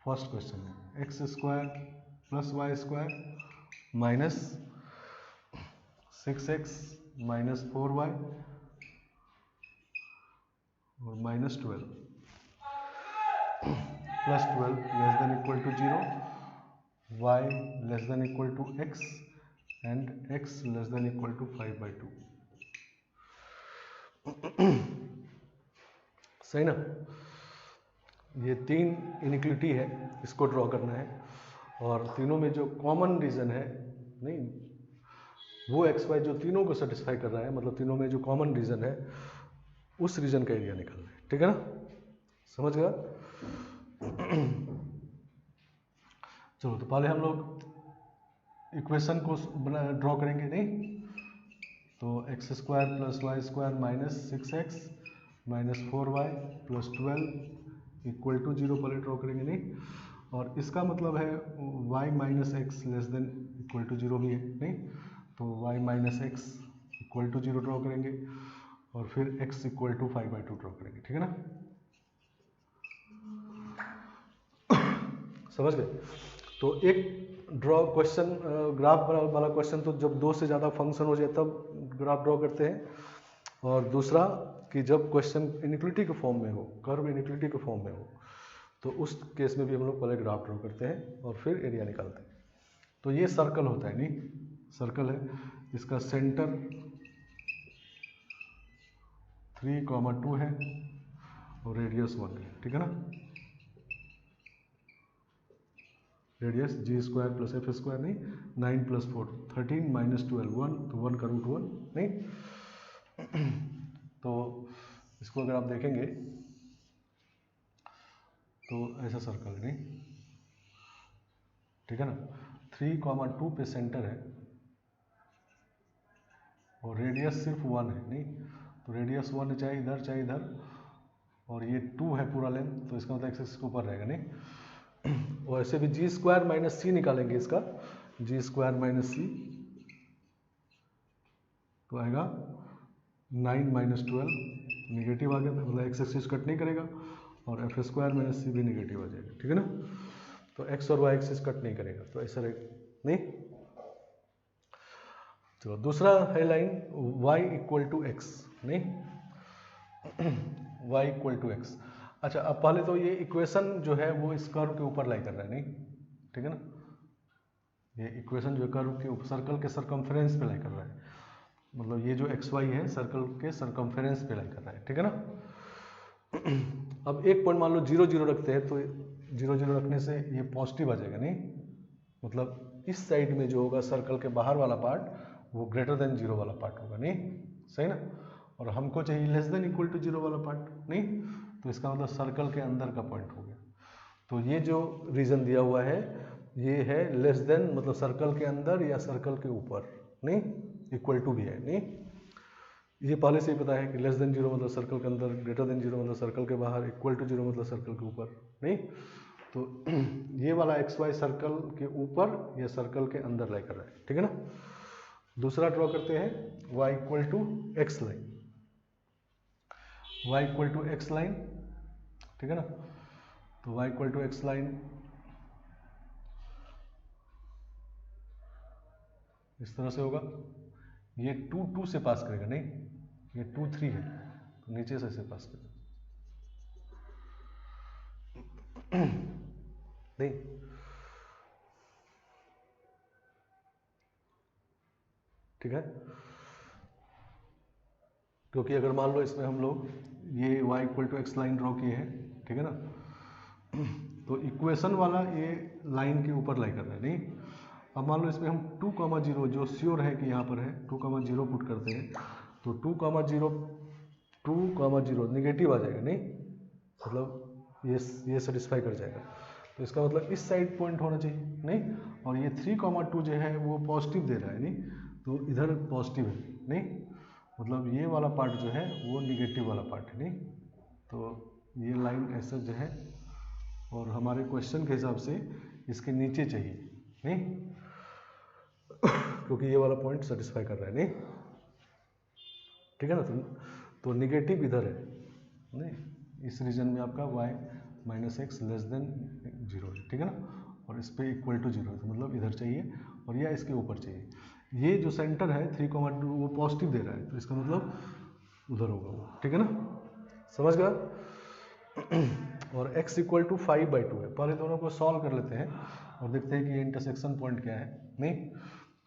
first question है x square plus Y square minus 6x minus 4y और minus 12 plus 12 less than equal to 0, y less than equal to x and x less than equal to 5/2, सही ना। ये 3 inequality है, इसको draw करना है, और तीनों में जो कॉमन रीजन है नहीं, वो एक्स वाई जो तीनों को सेटिस्फाई कर रहा है, मतलब तीनों में जो कॉमन रीजन है उस रीजन का एरिया निकालना है, ठीक है ना, समझ गया। चलो तो पहले हम लोग इक्वेशन को ड्रॉ करेंगे नहीं, तो x square plus Y square minus 6x minus 4y plus 12 equal to 0 पहले ड्रॉ करेंगे नहीं, और इसका मतलब है y minus X less than equal to 0 भी है नहीं, तो y minus x equal to 0 draw करेंगे, और फिर x इक्वल टू 5/2 ड्रॉ करेंगे, ठीक है ना, समझ गए। तो एक ड्रॉ क्वेश्चन ग्राफ वाला क्वेश्चन तो जब 2 से ज़्यादा फंक्शन हो जाए तब ग्राफ ड्रॉ करते हैं, और दूसरा कि जब क्वेश्चन इनइक्वलिटी के फॉर्म में हो, कर्व इनइक्वलिटी के फॉर्म में हो, तो उस केस में भी हम लोग पहले ग्राफ ड्रॉ करते हैं और फिर एरिया निकालते हैं। तो ये सर्कल होता है नहीं, सर्कल है, इसका सेंटर 3,2 है और रेडियस 1 है, ठीक है ना, रेडियस जी स्क्वायर प्लस एफ स्क्वायर नहीं, 9 प्लस 4 13 माइनस 12 1, तो 1 का रूट 1 नहीं। तो इसको अगर आप देखेंगे तो ऐसा सर्कल है नहीं, ठीक है ना, 3,2 पे सेंटर है और रेडियस सिर्फ 1 है नहीं, तो रेडियस 1 चाहे इधर, और ये 2 है पूरा लेंथ, तो इसका मतलब एक्स के ऊपर रहेगा नहीं। और ऐसे भी जी स्क्वायर माइनस सी निकालेंगे इसका, जी स्क्वायर माइनस सी, तो आएगा 9 माइनस 12, निगेटिव आ गया, मतलब एक्स एक्सिस कट नहीं करेगा, और एफ स्क्वायर माइनस सी भी निगेटिव आ जाएगा, ठीक है ना। तो एक्स और वाई एक्सिस कट नहीं करेगा, तो ऐसा रहेगा नहीं। चलो दूसरा है line y equal to X, नहीं y इक्वल टू एक्स। अच्छा, अब पहले तो ये इक्वेशन जो है वो इस कर्व के ऊपर लाई कर रहा है, नहीं, ठीक है ना। ये इक्वेशन जो कर्व के ऊपर सर्कल के सरकमफ्रेंस पे लाई कर रहा है, मतलब ये जो एक्स वाई है सर्कल के सरकमफ्रेंस पे लाई कर रहा है, ठीक है ना। अब एक पॉइंट मान लो 0 0 रखते हैं, तो 0 0 रखने से ये पॉजिटिव आ जाएगा, नहीं, मतलब इस साइड में जो होगा सर्कल के बाहर वाला पार्ट वो ग्रेटर देन 0 वाला पार्ट होगा, नहीं, सही ना। और हमको चाहिए लेस देन इक्वल टू 0 वाला पार्ट, नहीं, तो इसका मतलब सर्कल के अंदर का पॉइंट हो गया। तो ये जो रीजन दिया हुआ है ये है लेस देन, मतलब सर्कल के अंदर या सर्कल के ऊपर, नहीं, इक्वल टू भी है, नहीं, ये पहले से ही पता है कि लेस देन 0 मतलब सर्कल के अंदर, ग्रेटर देन 0 मतलब सर्कल के बाहर, इक्वल टू 0 मतलब सर्कल के ऊपर, नहीं। तो ये वाला एक्स वाई सर्कल के ऊपर या सर्कल के अंदर लाई कर रहा है, ठीक है ना। दूसरा ड्रॉ करते हैं y equal to X line, y equal to X line, ठीक है ना। तो y equal to X line इस तरह से होगा, ये 2 2 से पास करेगा, नहीं, ये 2 3 है, तो नीचे से पास करेगा, नहीं, ठीक है। क्योंकि अगर मान लो इसमें हम लोग ये y equal to X line draw किए हैं, ठीक है ना, तो इक्वेशन वाला ये लाइन के ऊपर लाई कर रहा है, नहीं। अब मान लो इसमें हम 2,0 जो श्योर है कि यहाँ पर है 2,0 पुट करते हैं, तो 2,0 निगेटिव आ जाएगा, नहीं, मतलब ये सेटिस्फाई कर जाएगा। तो इसका मतलब इस साइड पॉइंट होना चाहिए, नहीं, और ये 3,2 जो है वो पॉजिटिव दे रहा है, नहीं, तो इधर पॉजिटिव है, नहीं, मतलब ये वाला पार्ट जो है वो निगेटिव वाला पार्ट है, नहीं। तो ये लाइन ऐसा जो है, और हमारे क्वेश्चन के हिसाब से इसके नीचे चाहिए, नहीं, क्योंकि ये वाला पॉइंट सेटिस्फाई कर रहा है, नहीं, ठीक है ना। तो निगेटिव इधर है, नहीं, इस रीजन में आपका y minus X less than 0 है, ठीक है ना, और इस पर इक्वल टू 0 है, तो मतलब इधर चाहिए और या इसके ऊपर चाहिए। ये जो सेंटर है 3,2 वो पॉजिटिव दे रहा है, तो इसका मतलब उधर होगा वो, ठीक है ना, समझ गया। और x इक्वल टू 5/2 है, पहले दोनों को सॉल्व कर लेते हैं और देखते हैं कि ये इंटरसेक्शन पॉइंट क्या है, नहीं।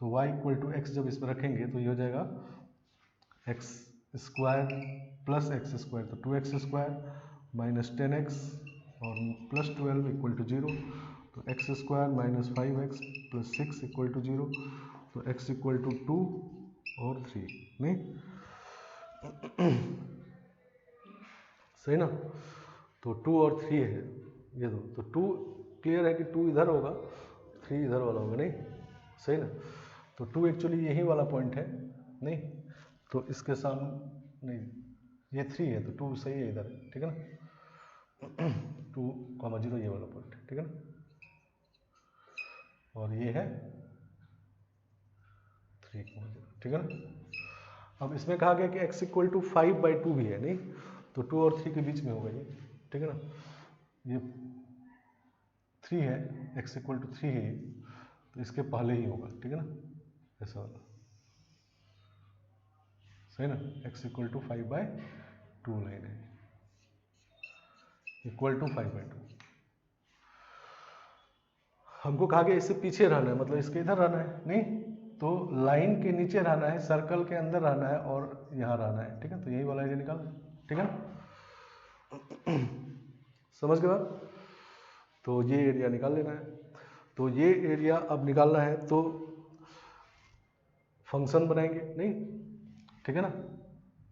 तो y इक्वल टू एक्स जब इसमें रखेंगे तो ये हो जाएगा x square plus X square, तो 2x स्क्वायर माइनस 10x और प्लस 12 इक्वल टू 0, तो x square minus 5x plus 6 equal to 0, तो x इक्वल टू 2 और 3, नहीं, सही ना। तो 2 और 3 है ये दो, तो 2 क्लियर है कि 2 इधर होगा, 3 इधर वाला होगा, नहीं, सही ना। तो 2 एक्चुअली यही वाला पॉइंट है, नहीं, तो इसके सामने नहीं, ये 3 है तो 2 सही है इधर, ठीक है ना। 2,0 ये वाला पॉइंट है, ठीक है ना, और ये है 3,0, ठीक है ना। अब इसमें कहा गया कि x इक्वल टू 5/2 भी है, नहीं, तो 2 और 3 के बीच में होगा ये, ठीक है ना। ये 3 है, x इक्वल टू 3 है, तो इसके पहले ही होगा, ठीक है ना, ऐसा वाला, सही ना। x इक्वल टू 5/2 लाइन है, इक्वल टू 5/2। हमको कहा गया इससे पीछे रहना है, मतलब इसके इधर रहना है, नहीं, तो लाइन के नीचे रहना है, सर्कल के अंदर रहना है और यहाँ रहना है, ठीक है। तो यही वाला एरिया निकालना है, ठीक है ना, समझ गए बात। तो ये एरिया निकाल लेना है, तो ये एरिया अब निकालना है तो फंक्शन बनाएंगे, नहीं, ठीक है ना।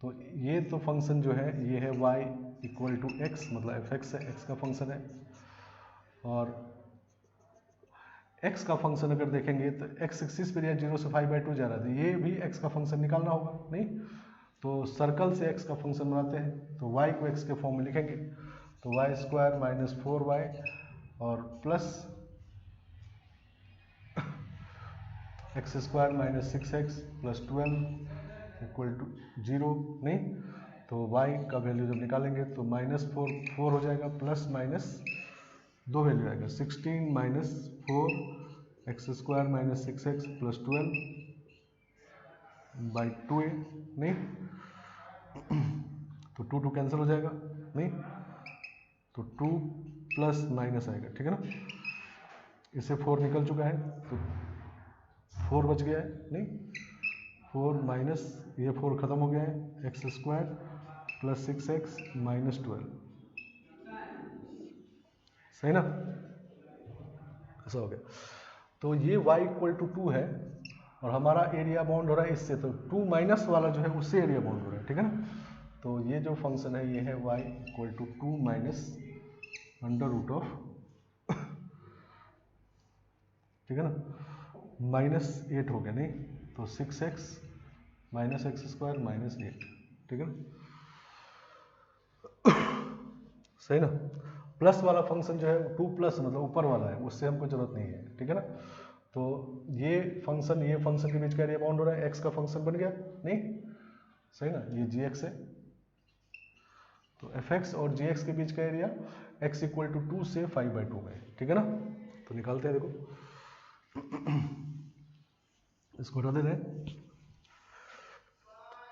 तो ये तो फंक्शन जो है ये है y इक्वल टू एक्स, मतलब fx है, x का फंक्शन है, और x का फंक्शन अगर देखेंगे तो x एक्सिस पर 0 से 5/2 जा रहा था, ये भी x का फंक्शन निकालना होगा, नहीं। तो सर्कल से x का फंक्शन बनाते हैं, तो y को x के फॉर्म में लिखेंगे, तो y स्क्वायर माइनस 4y और plus X square minus 6x plus 12 equal to 0 नहीं, तो y का वैल्यू जब निकालेंगे तो -4 हो जाएगा, प्लस माइनस दो वैल्यू आएगा 16 minus 4 x square minus 6x plus 12 by 2a नहीं, तो 2 कैंसिल हो जाएगा नहीं, तो 2 प्लस माइनस आएगा, ठीक है ना। इससे 4 निकल चुका है तो 4 बच गया है नहीं, 4 माइनस ये 4 खत्म हो गया है, x square plus 6x minus 12, सही ना, ऐसा हो गया। तो ये y इक्वल टू 2 है और हमारा एरिया बाउंड हो रहा है इससे, तो 2 माइनस वाला जो है उससे एरिया बाउंड हो रहा है, ठीक है ना। तो ये जो फंक्शन है ये है y equal to 2 minus under root of, ठीक है ना, -8 हो गया नहीं, तो 6x minus X square minus 8, ठीक है ना, सही ना। प्लस वाला फंक्शन जो है 2 प्लस मतलब ऊपर वाला है, उससे हमको जरूरत नहीं है, ठीक है ना। तो ये फंक्शन के बीच का एरिया बाउंड हो रहा है, x का फंक्शन बन गया नहीं, सही ना, ये gx है, तो fx और gx के बीच का एरिया x इक्वल टू 2 से 5/2 में, ठीक है ना। तो निकालते हैं, देखो इसको हटा देते हैं,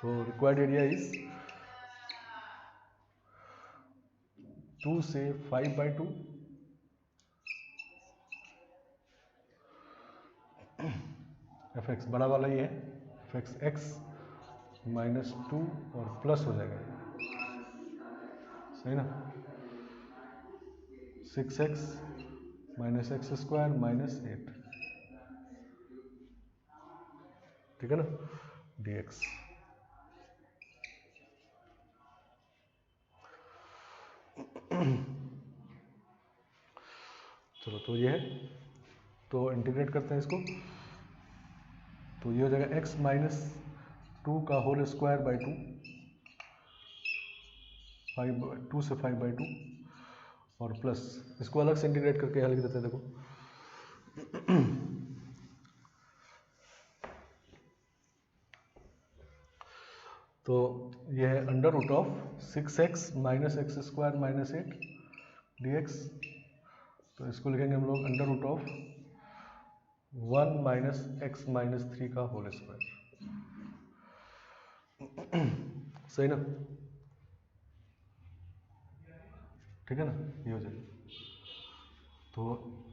तो रिक्वायर्ड एरिया इज 2 से 5/2 fx बड़ा वाला ये है, fx x माइनस 2 और प्लस हो जाएगा, सही ना, 6x minus X square minus 8, ठीक है ना, dx। चलो तो ये है, तो इंटीग्रेट करते हैं इसको, तो ये हो जाएगा x माइनस 2 का होल स्क्वायर बाई 2, 2 से 5/2 और प्लस इसको अलग से इंटीग्रेट करके यहाँ लिख देते हैं, देखो तो ये है under root of 6x minus X square minus 8 dx, तो इसको लिखेंगे हम लोग under root of 1 minus X minus 3 का होल स्क्वायर, सही ना, ठीक है ना, ये हो जाएगा। तो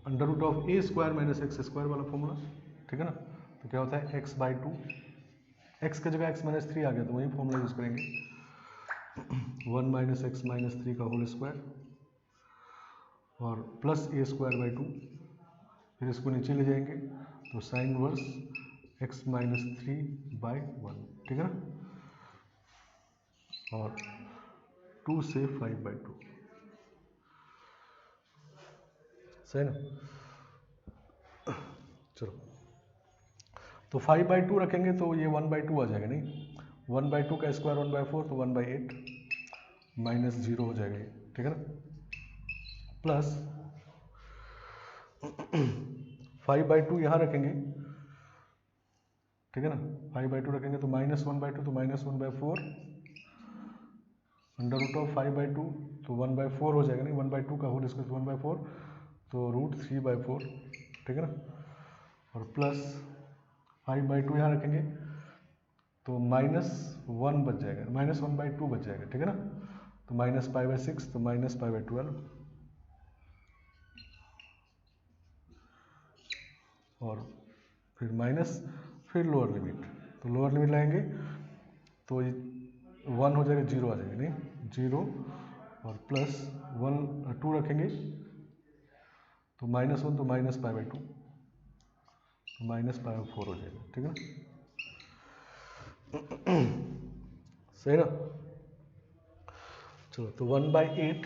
under root of A square minus X square वाला फॉर्मूला, ठीक है ना, तो क्या होता है x/2, x की जगह x माइनस 3 आ गया तो वही फॉर्मूला यूज करेंगे, 1 माइनस एक्स माइनस 3 का होल स्क्वायर और प्लस a स्क्वायर बाई 2, फिर इसको नीचे ले जाएंगे तो साइन वर्स x माइनस 3/1, ठीक है ना, और 2 से 5/2, सही ना। चलो तो 5/2 रखेंगे तो ये 1/2 आ जाएगा नहीं, 1/2 का स्क्वायर 1/4 तो 1/8 माइनस 0 हो जाएगा ये, ठीक है ना, प्लस 5/2 यहाँ रखेंगे, ठीक है ना, 5/2 रखेंगे तो -1/2 तो -1/4 अंडर रूट ऑफ 5/2 तो 1/4 हो जाएगा नहीं, 1/2 का होल स्क्वायर 1/4 तो √3/4, ठीक है ना, और प्लस 5/2 यहाँ रखेंगे तो -1 बच जाएगा, -1/2 बच जाएगा, ठीक है ना, तो -π/6 तो -π/12 और फिर माइनस फिर लोअर लिमिट, तो लोअर लिमिट लाएंगे तो 1 हो जाएगा, 0 आ जाएगा नहीं, 0 और प्लस 2 रखेंगे तो -1 तो -π/2 तो -π/4 हो जाएगा, ठीक है ना, सही ना। चलो तो 1/8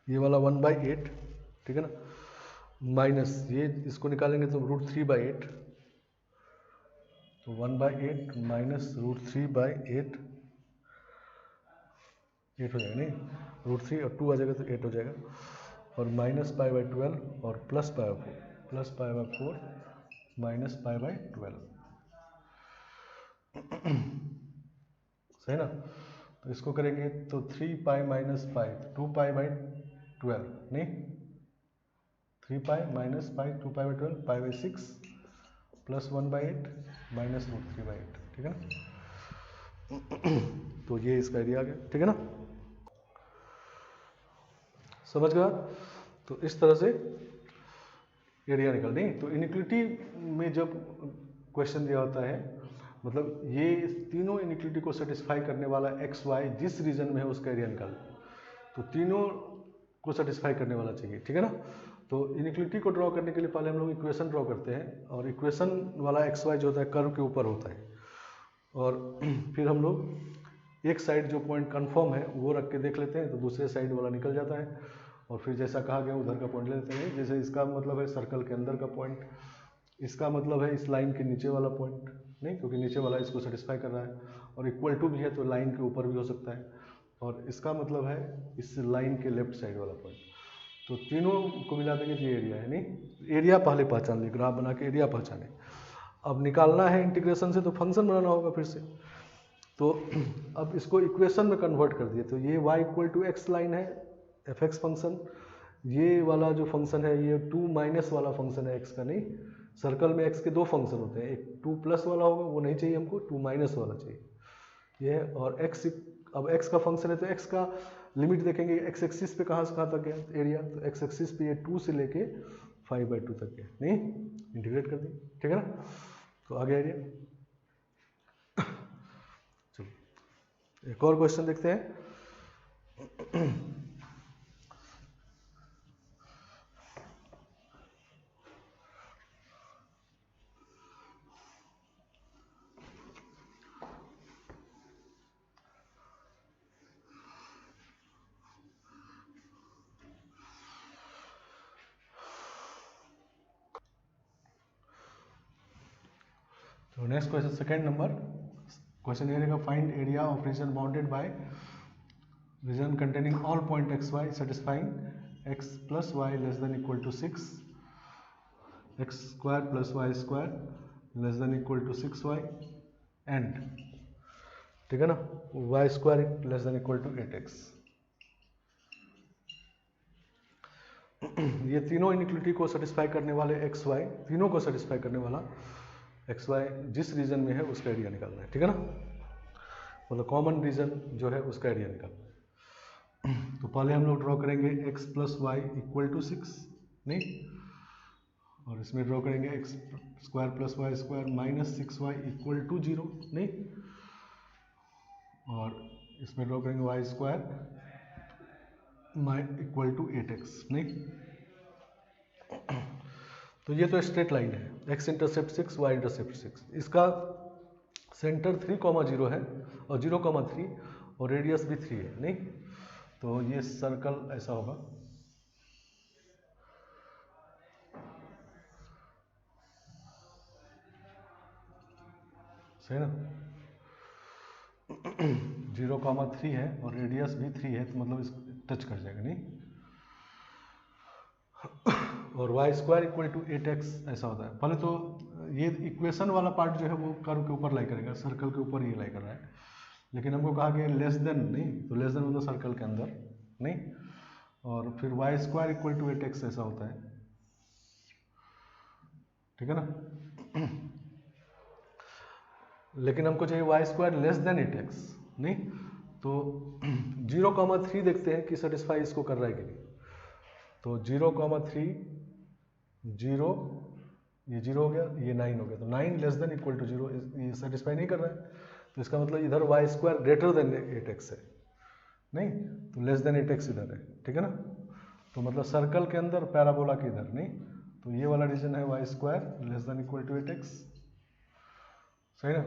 ये वाला 1/8, ठीक है ना, माइनस ये इसको निकालेंगे तो √3/8 तो 1/8 माइनस √3/8 8 हो जाएगा नहीं, √3 और 2 आ जाएगा तो 8 हो जाएगा और -π/12 और +π/4 माइनस पाई बाई 12, सही ना। तो इसको करेंगे तो 3 pi minus pi 2 pi by 12, नहीं 3 pi minus pi 2 pi by 12 pi by 6 plus 1 by 8 minus root 3 by 8, ठीक है ना। तो ये इसका एरिया आ गया, ठीक है ना, समझ गया। तो इस तरह से एरिया निकल नहीं। तो इनिक्विटी में जब क्वेश्चन दिया होता है, मतलब ये तीनों इनिक्विटी को सेटिस्फाई करने वाला एक्स वाई जिस रीजन में है उसका एरिया निकाल, तो तीनों को सेटिस्फाई करने वाला चाहिए, ठीक है ना। तो इनिक्विटी को ड्रॉ करने के लिए पहले हम लोग इक्वेशन ड्रॉ करते हैं, और इक्वेशन वाला एक्स वाई जो होता है कर्व के ऊपर होता है, और फिर हम लोग एक साइड जो पॉइंट कंफर्म है वो रख के देख लेते हैं, तो दूसरे साइड वाला निकल जाता है, और फिर जैसा कहा गया उधर का पॉइंट ले लेते हैं। जैसे इसका मतलब है सर्कल के अंदर का पॉइंट, इसका मतलब है इस लाइन के नीचे वाला पॉइंट, नहीं क्योंकि नीचे वाला इसको सेटिस्फाई कर रहा है, और इक्वल टू भी है तो लाइन के ऊपर भी हो सकता है, और इसका मतलब है इस लाइन के लेफ्ट साइड वाला पॉइंट। तो तीनों को मिला देंगे तो ये एरिया है, नहीं एरिया पहले पहचान ले, ग्राफ बना के एरिया पहचाने। अब निकालना है इंटीग्रेशन से तो फंक्शन बनाना होगा फिर से, तो अब इसको इक्वेशन में कन्वर्ट कर दिए, तो ये y equal to X line है एफ एक्स फंक्शन, ये वाला जो फंक्शन है ये 2 माइनस वाला फंक्शन है x का, नहीं सर्कल में x के दो फंक्शन होते हैं, एक 2 प्लस वाला होगा वो नहीं चाहिए हमको, 2 माइनस वाला चाहिए ये, और x अब x का फंक्शन है तो x का लिमिट देखेंगे x एक्सिस पे कहाँ से कहाँ तक गया एरिया, तो x एक्सिस पे ये 2 से लेके 5/2 तक गया, नहीं इंटीग्रेट कर दिए, ठीक है ना। तो आ गया एरिया। चलो एक और क्वेश्चन देखते हैं। तो next question second number question ये रहेगा, find area of region bounded by region containing all point X Y satisfying X plus Y less than equal to 6, X square plus Y square less than equal to 6y and, ठीक है ना, Y square less than equal to 8x। ये तीनों inequity को satisfy करने वाले x Y, तीनों को सेटिस्फाई करने वाला एक्स वाई जिस रीजन में है उसका एरिया निकालना है, ठीक है ना, मतलब कॉमन रीजन जो है उसका एरिया निकालना है। तो पहले हम लोग ड्रॉ करेंगे x plus Y equal to 6, नहीं, और इसमें ड्रॉ करेंगे X square plus Y square minus 6y equal to 0, नहीं, और इसमें ड्रॉ करेंगे Y square equal to 8x, नहीं। तो ये तो स्ट्रेट लाइन है, x इंटरसेप्ट 6 y इंटरसेप्ट 6, इसका सेंटर 3,0 है और 0,3 और रेडियस भी 3 है, नहीं। तो ये सर्कल ऐसा होगा, सही ना, 0,3 है और रेडियस भी 3 है, तो मतलब इस टच कर जाएगा, नहीं। और Y square equal to 8x ऐसा होता है। पहले तो ये इक्वेशन वाला पार्ट जो है वो कर्व के ऊपर लाई करेगा, सर्कल के ऊपर ये लाई कर रहा है, लेकिन हमको कहा गया लेस देन, नहीं, तो लेस देन मतलब सर्कल के अंदर, नहीं, और फिर Y square equal to 8x ऐसा होता है, ठीक है ना। लेकिन हमको चाहिए Y square less then 8x, नहीं, तो 0,3 देखते हैं कि सेटिस्फाई इसको कर रहा है कि नहीं। तो 0,3 0, ये 0 हो गया, ये 9 हो गया, तो 9 लेस देन इक्वल टू 0, ये सेटिस्फाई नहीं कर रहा है, तो इसका मतलब इधर Y square greater than 8x है, नहीं, तो लेस देन 8x इधर है, ठीक है ना। तो मतलब सर्कल के अंदर पैराबोला के इधर, नहीं, तो ये वाला रीजन है Y square less than equal to 8x, सही ना।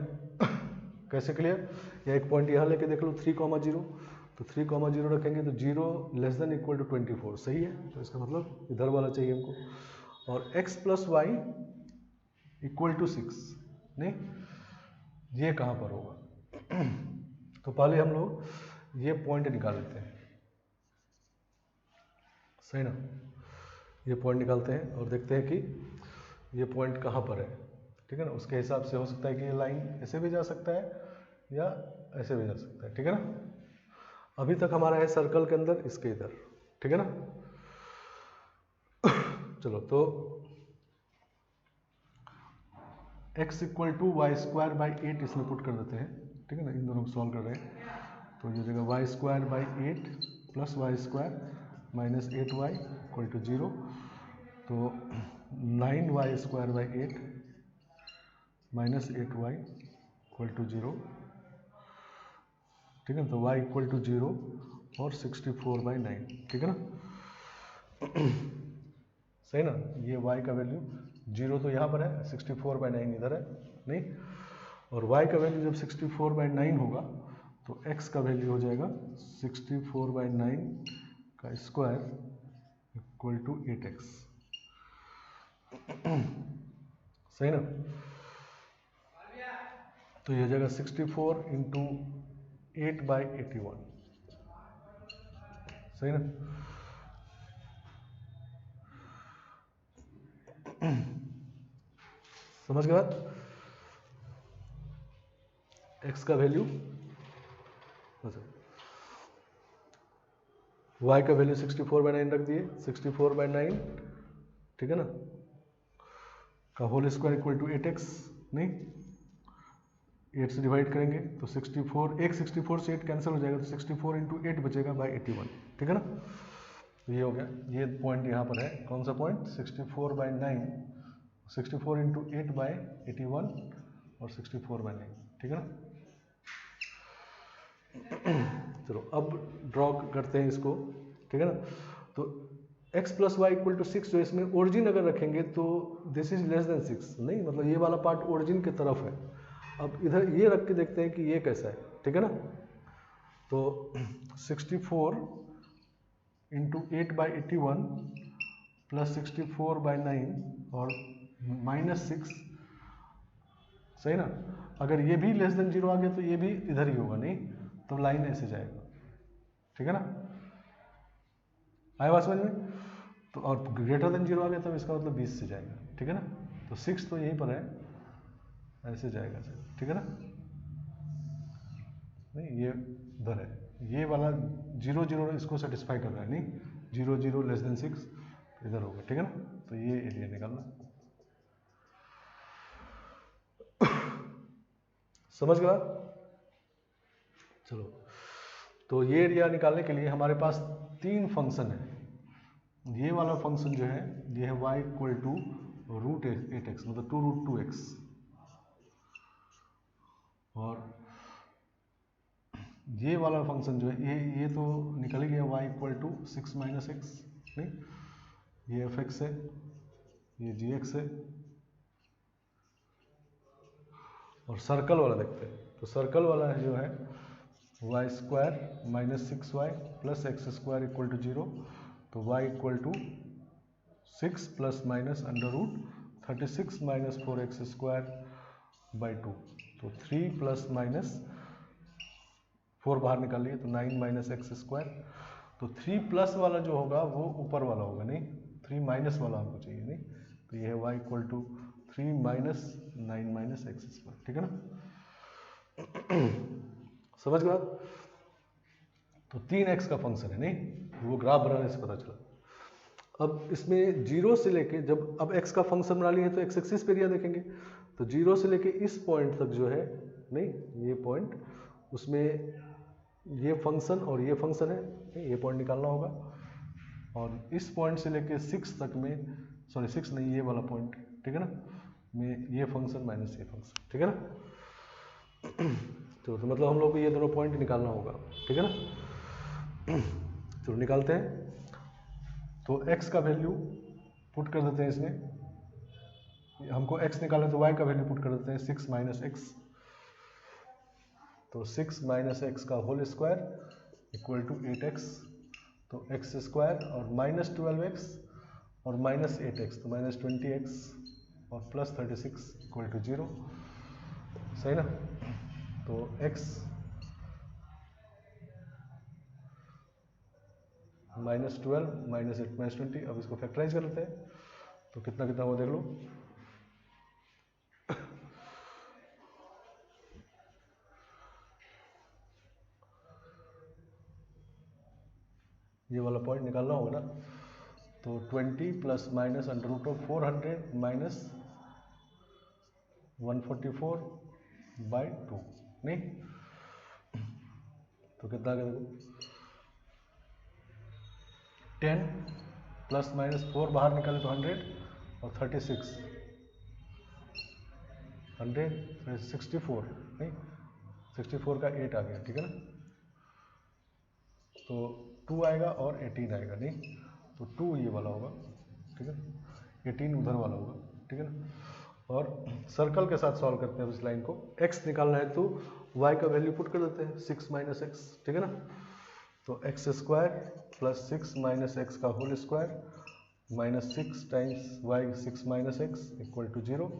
कैसे क्लियर, या एक पॉइंट यहाँ लेके देख लो 3,0, तो 3,0 रखेंगे तो 0 लेस देन इक्वल टू 24, सही है, तो इसका मतलब इधर वाला चाहिए हमको, और x plus Y equal to 6, नहीं, ये कहाँ पर होगा। तो पहले हम लोग ये पॉइंट निकाल लेते हैं, सही ना, ये पॉइंट निकालते हैं और देखते हैं कि ये पॉइंट कहाँ पर है, ठीक है ना, उसके हिसाब से हो सकता है कि ये लाइन ऐसे भी जा सकता है या ऐसे भी जा सकता है, ठीक है ना। अभी तक हमारा है सर्कल के अंदर, इसके इधर, ठीक है ना। चलो तो x equal to Y square by 8 इसमें पुट कर देते हैं, ठीक है ना, इन दोनों को सॉल्व कर रहे हैं। तो ये जगह Y square by 8 plus Y square minus 8y equal to 0। तो 9y square by 8 minus 8y equal to 0, ठीक है। तो y इक्वल टू 0 और 64/9, ठीक है ना। सही ना, ये y का वैल्यू 0 तो यहाँ पर है, 64/9 इधर है नहीं, और y का वैल्यू जब 64/9 होगा तो x का वैल्यू हो जाएगा 64/9 का स्क्वायर इक्वल टू 8x, सही ना। तो ये हो जाएगा 64 इंटू 8/81, सही ना। समझ गए बात। x का वैल्यू, y का वैल्यू 64/9 रख दिए, 64/9, ठीक है ना, का whole square equal to 8x, नहीं 8 से डिवाइड करेंगे तो 64, एक 64 से 8 कैंसिल हो जाएगा, तो 64 इंटू 8 बचेगा बाई 81, ठीक है ना। तो ये हो गया, ये पॉइंट यहाँ पर है, कौन सा पॉइंट, 64/9, 64 इंटू 8/81 और 64/9, ठीक है ना। चलो अब ड्रॉ करते हैं इसको, ठीक है ना। तो x plus Y equal to 6 जो इसमें ओरिजिन अगर रखेंगे तो दिस इज लेस देन 6, नहीं मतलब ये वाला पार्ट ओरिजिन की तरफ है। अब इधर ये रख के देखते हैं कि ये कैसा है, ठीक है ना। तो 64 इंटू 8/81 प्लस 64/9 और माइनस 6, सही ना। अगर ये भी लेस देन 0 आ गया तो ये भी इधर ही होगा, नहीं तो लाइन ऐसे जाएगा, ठीक है ना। आया बात समझ में। तो और ग्रेटर देन 0 आ गया तो इसका मतलब 20 से जाएगा, ठीक है ना। तो 6 तो यहीं पर है, ऐसे जाएगा सर, ठीक है ना। नहीं ये उधर है, ये वाला 0 0 इसको सेटिस्फाई कर रहा है, नहीं 0 0 लेस देन 6 इधर होगा, ठीक है ना। तो ये एरिया निकालना, समझ गया। चलो तो ये एरिया निकालने के लिए हमारे पास 3 फंक्शन है। ये वाला फंक्शन जो है ये है y इक्वल टू √8x मतलब 2√2x, और ये वाला फंक्शन जो है ये तो निकल ही गया, y equal to 6 minus x, नहीं ये fx है, ये gx है। और सर्कल वाला देखते हैं, तो सर्कल वाला जो है Y square minus 6y plus X square equal to 0। तो y equal to 6 plus minus √36 minus 4x square by 2। तो 3 प्लस माइनस 4 बाहर निकाल लिए तो 9 माइनस एक्स स्क्वायर। तो 3 प्लस वाला जो होगा वो ऊपर वाला होगा, नहीं 3 माइनस वाला हमको चाहिए, नहीं तो ये है y equal to 3 minus 9 minus X square, ठीक है ना। समझ गए। तो 3x का फंक्शन है, नहीं वो ग्राफ बनाने से पता चला। अब इसमें 0 से लेके जब अब x का फंक्शन बना लिए तो x एक्सिस पे एरिया देखेंगे, तो 0 से लेके इस पॉइंट तक जो है, नहीं ये पॉइंट, उसमें ये फंक्शन और ये फंक्शन है, ये पॉइंट निकालना होगा। और इस पॉइंट से लेके 6 तक में, सॉरी 6 नहीं ये वाला पॉइंट, ठीक है ना, में ये फंक्शन माइनस ये फंक्शन, ठीक है ना। तो मतलब हम लोग को ये दोनों पॉइंट निकालना होगा, ठीक है ना। चलो निकालते हैं। तो x का वैल्यू पुट कर देते हैं इसमें, हमको x निकालना तो y का वैल्यू पुट कर देते हैं 6 माइनस एक्स। तो 6 माइनस एक्स का whole square equal to 8x। तो एक्स स्क्वायर और माइनस 12x और माइनस 8x तो माइनस 20x और प्लस 36 इक्वल टू 0, सही ना। तो x माइनस 12 माइनस 8 माइनस 20, अब इसको फैक्टराइज कर लेते हैं तो कितना कितना हुआ देख लो, ये वाला पॉइंट निकालना होगा ना। तो 20 plus minus under root of 400 minus 144/2 नहीं, तो कितना आ गया देखो, 10 प्लस माइनस 4 बाहर निकाले तो 100 और 36 164 नहीं, 64 का 8 आ गया, ठीक है ना। तो 2 आएगा और 18 आएगा नहीं, तो 2 ये वाला होगा, ठीक है, 18 उधर वाला होगा, ठीक है ना। और सर्कल के साथ सॉल्व करते हैं इस लाइन को। x निकालना है तो y का वैल्यू पुट कर देते हैं 6 माइनस एक्स, ठीक है ना। तो x square plus 6 minus x का whole square minus 6 times y 6 minus x equal to 0।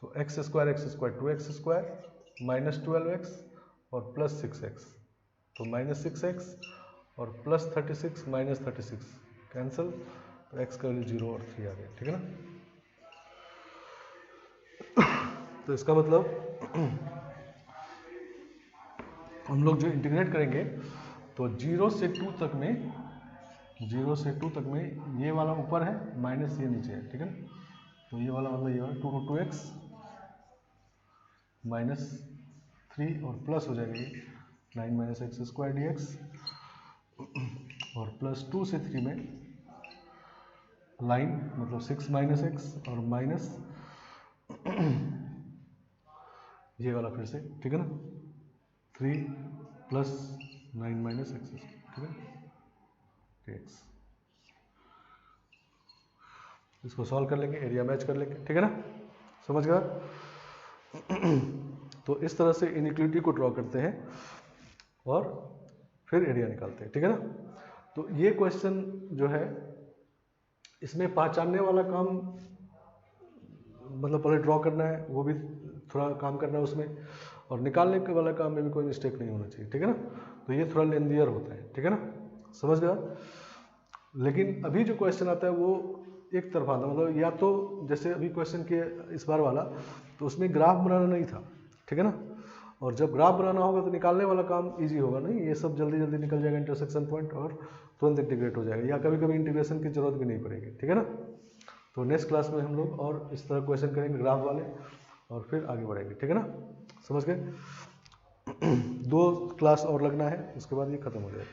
तो x square 2x square minus 12x और प्लस 6x, तो माइनस 6x और प्लस 36 माइनस 36 कैंसिल, तो x का वैल्यू 0 और 3 आ गया, ठीक है ना। तो इसका मतलब हम लोग जो इंटीग्रेट करेंगे तो 0 से 2 तक में ये वाला ऊपर है माइनस ये नीचे है, ठीक है ना। तो ये वाला मतलब ये वाला 2 to 2x माइनस 3 और प्लस हो जाएगा ये 9 minus X square D x, और प्लस 2 से 3 में लाइन मतलब 6 माइनस एक्स और माइनस ये वाला फिर से, ठीक है ना, 3 प्लस 9 माइनस एक्स, ठीक है, एक्स। इसको सॉल्व कर लेंगे, एरिया मैच कर लेंगे, ठीक है ना, समझ गया। तो इस तरह से इनइक्वालिटी को ड्रॉ करते हैं और फिर एरिया निकालते हैं, ठीक है ना। तो ये क्वेश्चन जो है इसमें पहचानने वाला काम मतलब पहले ड्रॉ करना है, वो भी थोड़ा काम करना है उसमें, और निकालने के वाला काम में भी कोई मिस्टेक नहीं होना चाहिए, ठीक है ना। तो ये थोड़ा लेंदियर होता है, ठीक है ना, समझ गया। लेकिन अभी जो क्वेश्चन आता है वो एक तरफा था, मतलब या तो जैसे अभी क्वेश्चन किए इस बार वाला, तो उसमें ग्राफ बनाना नहीं था, ठीक है ना। और जब ग्राफ बनाना होगा तो निकालने वाला काम इजी होगा, नहीं ये सब जल्दी जल्दी निकल जाएगा इंटरसेक्शन पॉइंट और तुरंत इंटीग्रेट हो जाएगा, या कभी कभी इंटीग्रेशन की जरूरत भी नहीं पड़ेगी, ठीक है ना। तो नेक्स्ट क्लास में हम लोग और इस तरह क्वेश्चन करेंगे ग्राफ वाले और फिर आगे बढ़ेंगे, ठीक है ना, समझ गए। 2 क्लास और लगना है, उसके बाद ये खत्म हो जाएगा।